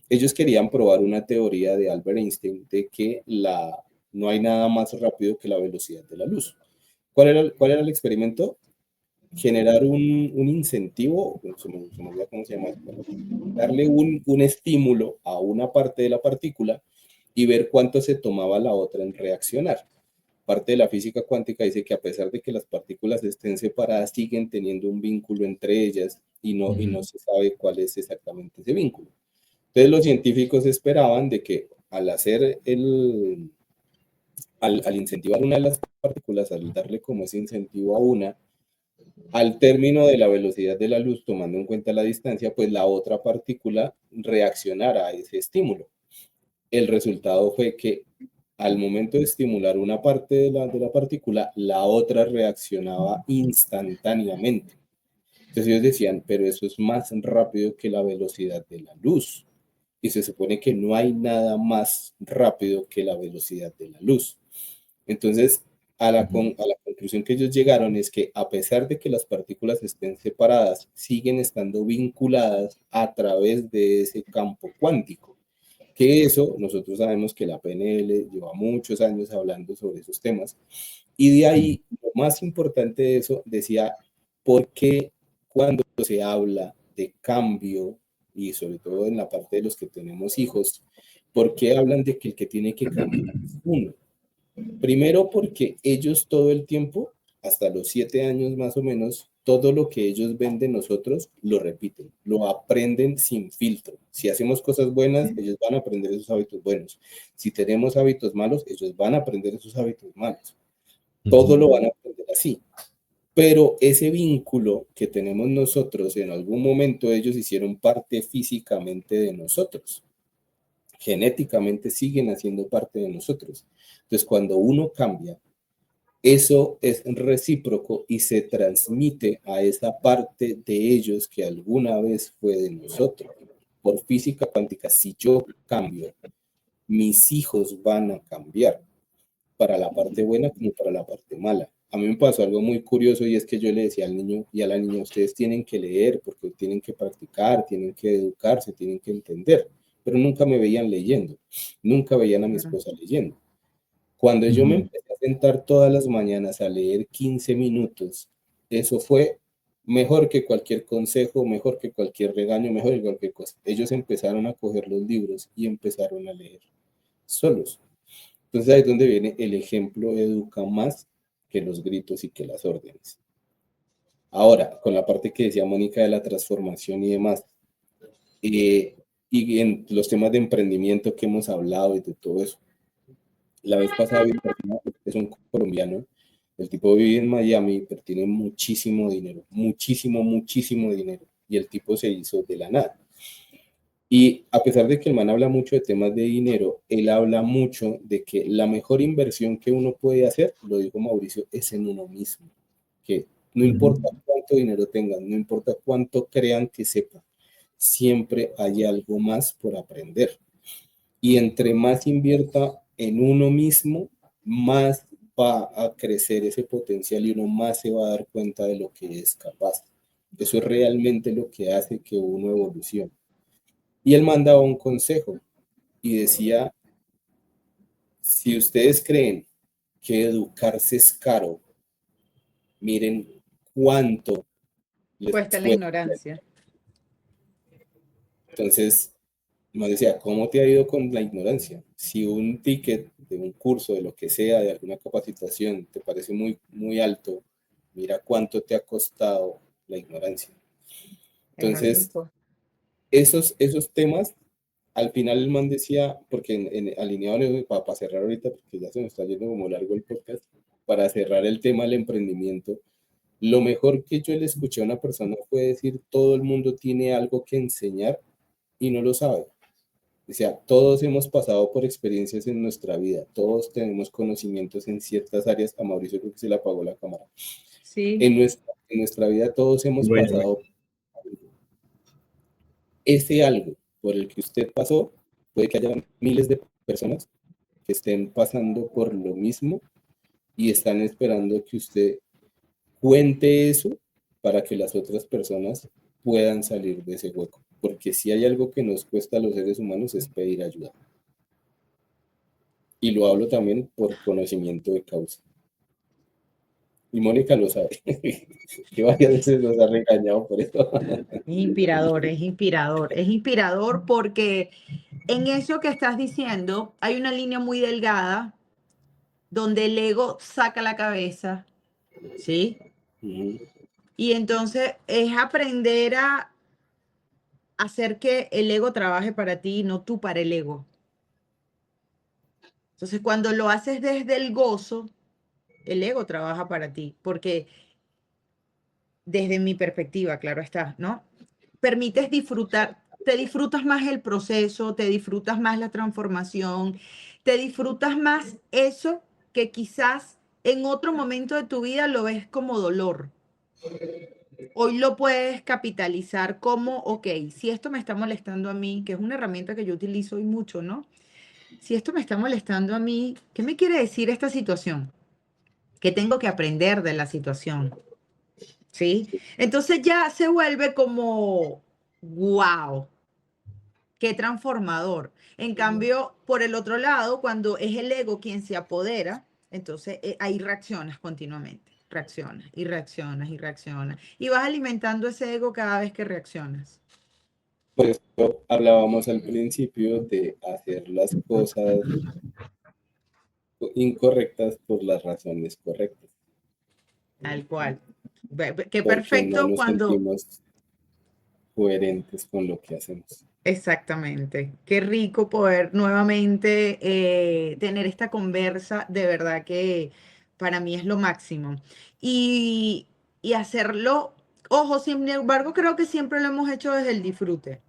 Ellos querían probar una teoría de Albert Einstein de que no hay nada más rápido que la velocidad de la luz. ¿Cuál era el experimento? Generar un incentivo, se me olvida cómo se llama, darle un estímulo a una parte de la partícula y ver cuánto se tomaba la otra en reaccionar. Parte de la física cuántica dice que a pesar de que las partículas estén separadas, siguen teniendo un vínculo entre ellas y no se sabe cuál es exactamente ese vínculo. Entonces los científicos esperaban de que al incentivar una de las partículas, al darle como ese incentivo a una, al término de la velocidad de la luz, tomando en cuenta la distancia, pues la otra partícula reaccionara a ese estímulo. El resultado fue que al momento de estimular una parte de la partícula, la otra reaccionaba instantáneamente. Entonces ellos decían, pero eso es más rápido que la velocidad de la luz. Y se supone que no hay nada más rápido que la velocidad de la luz. Entonces, a la conclusión que ellos llegaron es que a pesar de que las partículas estén separadas, siguen estando vinculadas a través de ese campo cuántico. Que eso, nosotros sabemos que la PNL lleva muchos años hablando sobre esos temas. Y de ahí, lo más importante de eso, decía, ¿por qué cuando se habla de cambio, y sobre todo en la parte de los que tenemos hijos, por qué hablan de que el que tiene que cambiar es uno? Primero porque ellos todo el tiempo, hasta los 7 años más o menos, todo lo que ellos ven de nosotros lo repiten, lo aprenden sin filtro. Si hacemos cosas buenas, ellos van a aprender esos hábitos buenos. Si tenemos hábitos malos, ellos van a aprender esos hábitos malos. Todo lo van a aprender así. Pero ese vínculo que tenemos nosotros, en algún momento ellos hicieron parte físicamente de nosotros. Genéticamente siguen haciendo parte de nosotros. Entonces, cuando uno cambia, eso es recíproco y se transmite a esa parte de ellos que alguna vez fue de nosotros. Por física cuántica, si yo cambio, mis hijos van a cambiar, para la parte buena como para la parte mala. A mí me pasó algo muy curioso y es que yo le decía al niño y a la niña, ustedes tienen que leer porque tienen que practicar, tienen que educarse, tienen que entender, pero nunca me veían leyendo, nunca veían a mi Claro. esposa leyendo. Cuando yo me Ujú. empecé a sentar todas las mañanas a leer 15 minutos, eso fue mejor que cualquier consejo, mejor que cualquier regaño, mejor que cualquier cosa. Ellos empezaron a coger los libros y empezaron a leer solos. Entonces ahí es donde viene el ejemplo educa más que los gritos y que las órdenes. Ahora, con la parte que decía Mónica de la transformación y demás, y en los temas de emprendimiento que hemos hablado y de todo eso, la vez pasada vi una persona, es un colombiano, el tipo vive en Miami, pero tiene muchísimo dinero, muchísimo, muchísimo dinero, y el tipo se hizo de la nada. Y a pesar de que el man habla mucho de temas de dinero, él habla mucho de que la mejor inversión que uno puede hacer, lo dijo Mauricio, es en uno mismo. Que no importa cuánto dinero tengan, no importa cuánto crean que sepan, siempre hay algo más por aprender. Y entre más invierta en uno mismo, más va a crecer ese potencial y uno más se va a dar cuenta de lo que es capaz. Eso es realmente lo que hace que uno evolucione. Y él mandaba un consejo y decía, si ustedes creen que educarse es caro, miren cuánto les Cuesta la puede. ignorancia. Entonces, me decía, ¿cómo te ha ido con la ignorancia? Si un ticket de un curso, de lo que sea, de alguna capacitación, te parece muy, muy alto, mira cuánto te ha costado la ignorancia. Entonces, Evaristo. esos temas, al final el man decía, porque alineado para cerrar ahorita, porque ya se nos está yendo como largo el podcast, para cerrar el tema del emprendimiento, lo mejor que yo le escuché a una persona fue decir, todo el mundo tiene algo que enseñar y no lo sabe. O sea, todos hemos pasado por experiencias en nuestra vida, todos tenemos conocimientos en ciertas áreas. A Mauricio creo que se le apagó la cámara. Sí, En nuestra vida todos hemos Bueno, pasado ese algo por el que usted pasó. Puede que haya miles de personas que estén pasando por lo mismo y están esperando que usted cuente eso para que las otras personas puedan salir de ese hueco. Porque si hay algo que nos cuesta a los seres humanos es pedir ayuda. Y lo hablo también por conocimiento de causa. Y Mónica lo sabe, que varias veces nos ha regañado por eso. es inspirador, es inspirador, es inspirador porque en eso que estás diciendo hay una línea muy delgada donde el ego saca la cabeza, ¿sí? Y entonces es aprender a hacer que el ego trabaje para ti, no tú para el ego. Entonces, cuando lo haces desde el gozo, el ego trabaja para ti, porque desde mi perspectiva, claro está, ¿no? Permites disfrutar, te disfrutas más el proceso, te disfrutas más la transformación, te disfrutas más eso que quizás en otro momento de tu vida lo ves como dolor. Hoy lo puedes capitalizar como, ok, si esto me está molestando a mí, que es una herramienta que yo utilizo hoy mucho, ¿no? Si esto me está molestando a mí, ¿qué me quiere decir esta situación? ¿Qué tengo que aprender de la situación? ¿Sí? Entonces ya se vuelve como, wow, qué transformador. En cambio, por el otro lado, cuando es el ego quien se apodera, entonces ahí reaccionas continuamente, reaccionas y reaccionas y reaccionas. Y vas alimentando ese ego cada vez que reaccionas. Por eso hablábamos al principio de hacer las cosas incorrectas por las razones correctas, Tal cual. Qué porque no perfecto nos cuando... sentimos coherentes con lo que hacemos. Exactamente. Qué rico poder nuevamente tener esta conversa. De verdad que para mí es lo máximo. Y, y hacerlo, ojo, sin embargo, creo que siempre lo hemos hecho desde el disfrute,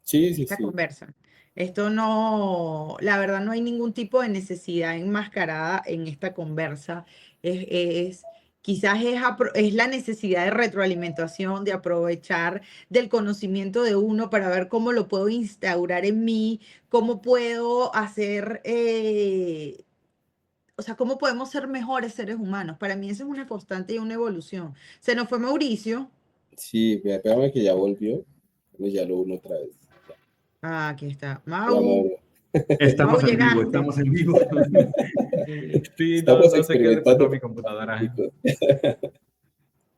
Sí, sí, esta sí. conversa. Esto no, la verdad no hay ningún tipo de necesidad enmascarada en esta conversa. Quizás es la necesidad de retroalimentación, de aprovechar del conocimiento de uno para ver cómo lo puedo instaurar en mí, cómo puedo hacer, o sea, cómo podemos ser mejores seres humanos. Para mí eso es una constante y una evolución. Se nos fue Mauricio. Sí, espérame que ya volvió, ya lo uno otra vez. Ah, aquí está. Ya, Mau, Mauro. Mau, Estamos en vivo, llegaste. estamos en vivo. Sí, no, Estamos no sé qué le pasó experimentando a mi con computadora. chicos.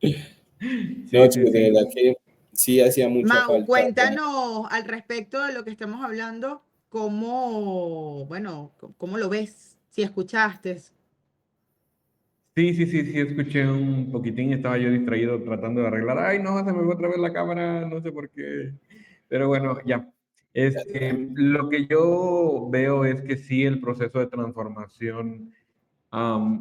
No, Sí, sí, chicos, de verdad sí. que sí hacía mucha Mau, falta. cuéntanos al respecto de lo que estamos hablando, cómo, bueno, cómo lo ves, si escuchaste. Sí, sí, sí, sí, escuché un poquitín, estaba yo distraído tratando de arreglar. Ay, no, se me fue otra vez la cámara, no sé por qué. Pero bueno, ya. Lo que yo veo es que sí, el proceso de transformación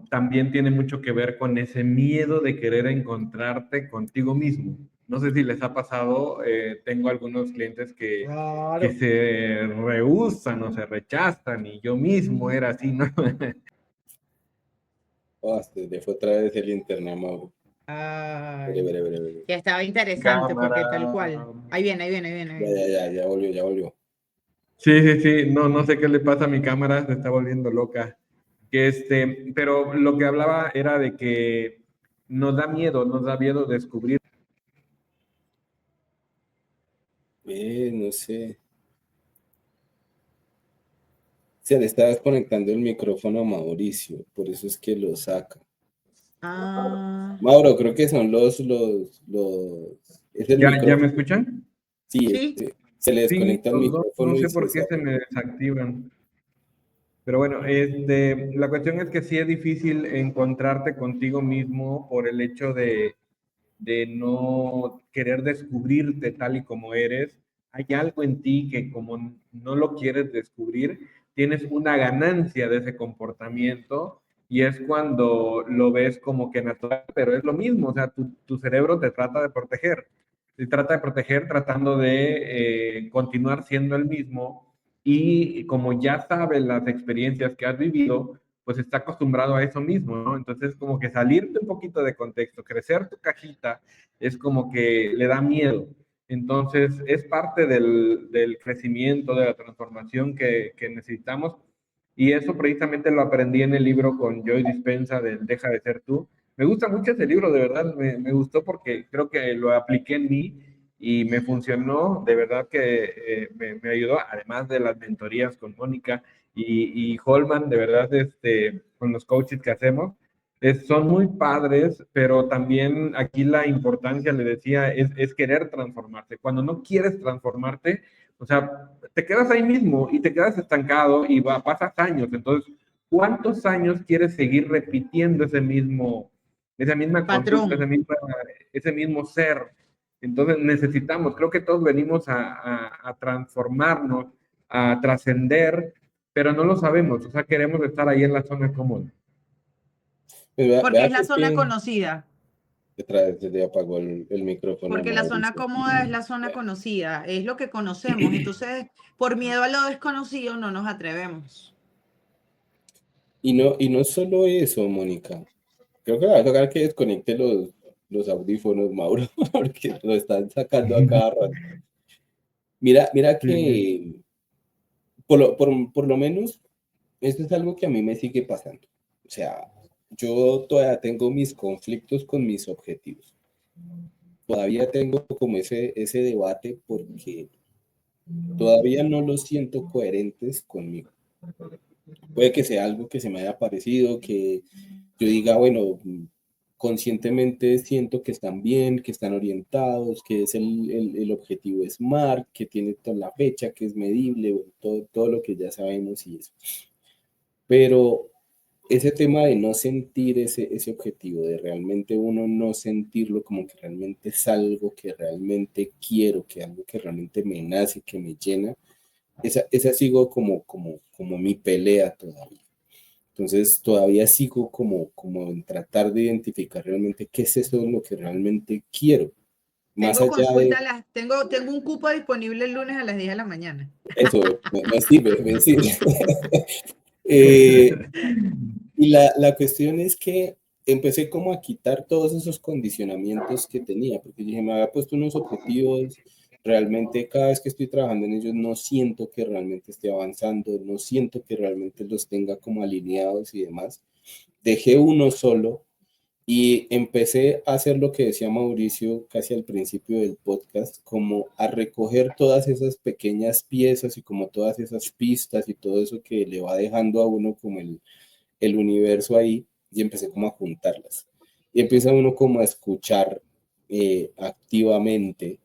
también tiene mucho que ver con ese miedo de querer encontrarte contigo mismo. No sé si les ha pasado, tengo algunos clientes que Claro. se rehúsan o se rechazan y yo mismo era así, ¿no? Oh, le fue otra vez el internet, Mauro. Veré, Ay, veré, veré, veré. que estaba interesante porque tal Cámara. cual. Ahí viene, ahí viene, ahí viene, ahí Ya, viene. ya, ya, ya volvió, ya volvió. Sí, sí, sí, no, no sé qué le pasa a mi cámara, se está volviendo loca. Pero lo que hablaba era de que nos da miedo descubrir. No sé. Se le está desconectando el micrófono a Mauricio, por eso es que lo saca. Ah, Mauro, creo que son es el ¿Ya me micrófono. escuchan? Sí, sí, se le Sí, desconecta el los dos, no micrófono y sé se por qué se saca. me desactivan. Pero bueno, la cuestión es que sí es difícil encontrarte contigo mismo por el hecho de no querer descubrirte tal y como eres. Hay algo en ti que como no lo quieres descubrir, tienes una ganancia de ese comportamiento y es cuando lo ves como que natural, pero es lo mismo, o sea, tu cerebro te trata de proteger. Te trata de proteger tratando de continuar siendo el mismo y como ya sabe las experiencias que has vivido, pues está acostumbrado a eso mismo, ¿no? Entonces, como que salirte un poquito de contexto, crecer tu cajita, es como que le da miedo. Entonces, es parte del crecimiento, de la transformación que necesitamos. Y eso precisamente lo aprendí en el libro con Joy Dispenza del Deja de ser tú. Me gusta mucho ese libro, de verdad, me gustó porque creo que lo apliqué en mí y me funcionó, de verdad que me ayudó, además de las mentorías con Mónica y Holman, de verdad, con los coaches que hacemos, son muy padres, pero también aquí la importancia, le decía, es querer transformarte. Cuando no quieres transformarte, o sea, te quedas ahí mismo y te quedas estancado y pasas años. Entonces, ¿cuántos años quieres seguir repitiendo esa misma conducta, patrón. ese mismo ser? Entonces necesitamos, creo que todos venimos a transformarnos, a trascender, pero no lo sabemos, o sea, queremos estar ahí en la zona cómoda. Pues Porque vea es la que zona conocida. otra vez se le apagó el micrófono a Porque la zona Mauricio. cómoda es la zona conocida, es lo que conocemos. Entonces, por miedo a lo desconocido, no nos atrevemos. Y no solo eso, Mónica. Creo que va a tocar que desconecte los audífonos, Mauro, porque lo están sacando a cada rato. Mira Sí. que por lo menos esto es algo que a mí me sigue pasando. O sea, yo todavía tengo mis conflictos con mis objetivos. Todavía tengo como ese debate porque todavía no los siento coherentes conmigo. Puede que sea algo que se me haya parecido, que yo diga, bueno, conscientemente siento que están bien, que están orientados, que es el objetivo SMART, que tiene toda la fecha, que es medible, bueno, todo lo que ya sabemos y eso. Pero ese tema de no sentir ese objetivo, de realmente uno no sentirlo como que realmente es algo que realmente quiero, que algo que realmente me nace, que me llena, esa sigo como mi pelea todavía. Entonces todavía sigo como en tratar de identificar realmente qué es eso lo que realmente quiero. Más Tengo allá de consulta, tengo un cupo disponible el lunes a las 10 de la mañana. eso, me sirve, me sirve. Eh, y la cuestión es que empecé como a quitar todos esos condicionamientos que tenía, porque dije, me había puesto unos objetivos, realmente cada vez que estoy trabajando en ellos no siento que realmente esté avanzando, no siento que realmente los tenga como alineados y demás. Dejé uno solo Y empecé a hacer lo que decía Mauricio casi al principio del podcast, como a recoger todas esas pequeñas piezas y como todas esas pistas y todo eso que le va dejando a uno como el universo ahí, y empecé como a juntarlas. Y empieza uno como a escuchar activamente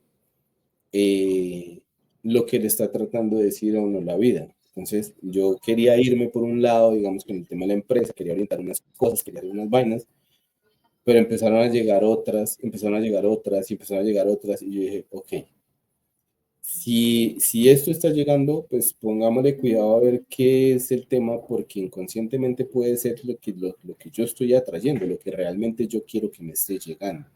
lo que le está tratando de decir a uno la vida. Entonces yo quería irme por un lado, digamos, con el tema de la empresa, quería orientar unas cosas, quería hacer unas vainas, pero empezaron a llegar otras, empezaron a llegar otras, y empezaron a llegar otras, y yo dije, ok, si esto está llegando, pues pongámosle cuidado a ver qué es el tema, porque inconscientemente puede ser lo que yo estoy atrayendo, lo que realmente yo quiero que me esté llegando.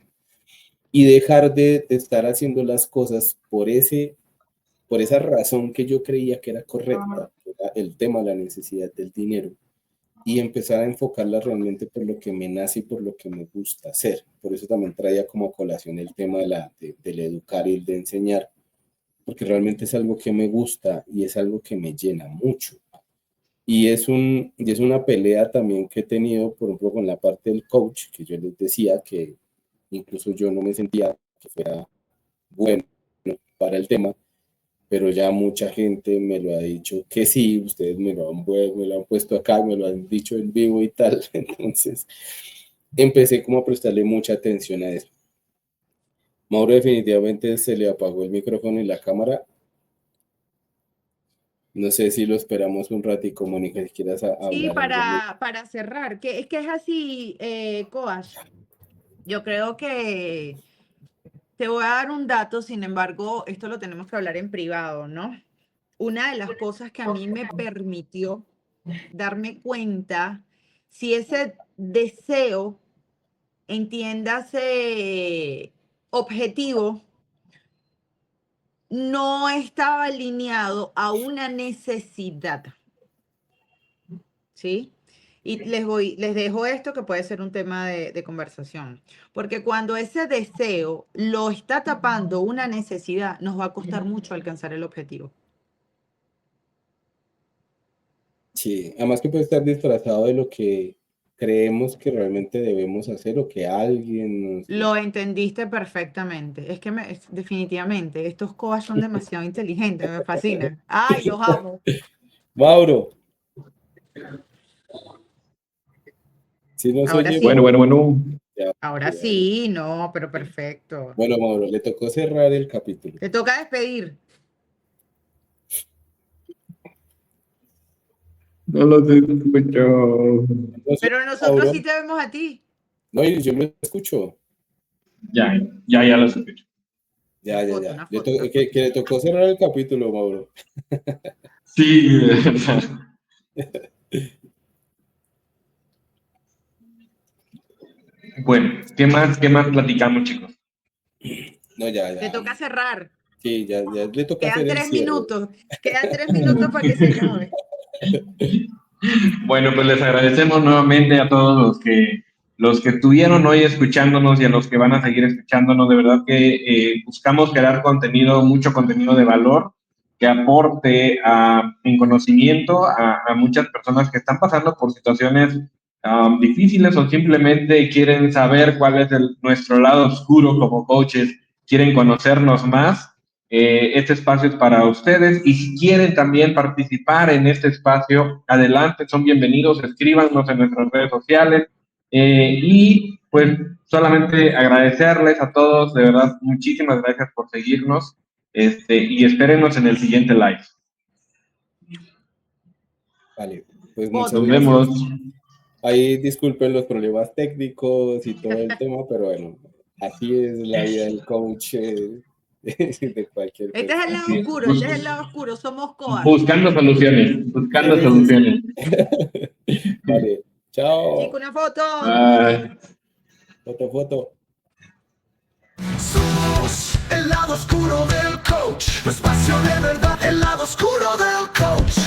Y dejar de estar haciendo las cosas por esa razón que yo creía que era correcta, que era el tema, la necesidad del dinero, y empezar a enfocarla realmente por lo que me nace y por lo que me gusta hacer. Por eso también traía como a colación el tema del educar y el de enseñar, porque realmente es algo que me gusta y es algo que me llena mucho. Y es una pelea también que he tenido, por ejemplo, con la parte del coach, que yo les decía que incluso yo no me sentía que fuera bueno para el tema, pero ya mucha gente me lo ha dicho que sí, ustedes me lo han puesto acá, me lo han dicho en vivo y tal. Entonces empecé como a prestarle mucha atención a eso. Mauro definitivamente se le apagó el micrófono y la cámara. No sé si lo esperamos un ratico, Mónica, si quieras Sí, hablar algo. para cerrar, que es así, Coach. Yo creo que te voy a dar un dato, sin embargo, esto lo tenemos que hablar en privado, ¿no? Una de las cosas que a mí me permitió darme cuenta si ese deseo, entiéndase, objetivo, no estaba alineado a una necesidad, ¿sí? Y les dejo esto que puede ser un tema de conversación, porque cuando ese deseo lo está tapando una necesidad, nos va a costar mucho alcanzar el objetivo. Sí, además que puede estar disfrazado de lo que creemos que realmente debemos hacer o que alguien nos... Lo entendiste perfectamente. Es que definitivamente, estos coas son demasiado inteligentes, me fascinan. Ay, los amo. Mauro, si nos Ahora oye, sí. Bueno. ya, Ahora ya. sí, no, pero perfecto. Bueno, Mauro, le tocó cerrar el capítulo. Te toca despedir, No los escucho. No sé, pero nosotros Mauro. sí te vemos a ti. No, yo lo escucho. Ya los escucho. Ya. Una foto, una Que le tocó cerrar el capítulo, Mauro. Sí. Bueno, ¿qué más platicamos, chicos? No, ya. Te toca cerrar. Sí, ya le toca Quedan hacer el 3 cierre. minutos. Quedan 3 minutos para que se acabe. Bueno, pues les agradecemos nuevamente a todos los que estuvieron hoy escuchándonos y a los que van a seguir escuchándonos. De verdad que buscamos crear contenido, mucho contenido de valor que aporte en conocimiento a muchas personas que están pasando por situaciones difíciles o simplemente quieren saber cuál es nuestro lado oscuro como coaches, quieren conocernos más. Este espacio es para ustedes y si quieren también participar en este espacio, adelante, son bienvenidos, escríbanos en nuestras redes sociales y pues solamente agradecerles a todos, de verdad, muchísimas gracias por seguirnos y espérenos en el siguiente live. Vale, pues Foto, muchas Nos gracias. vemos. Ahí disculpen los problemas técnicos y todo el tema, pero bueno, así es la vida del coach de cualquier Este es el lado persona. oscuro, este es el lado oscuro. Somos coas. Buscando soluciones. Vale, chao. Chico, una foto. Bye. Foto. Somos el lado oscuro del coach. Tu espacio de verdad, el lado oscuro del coach.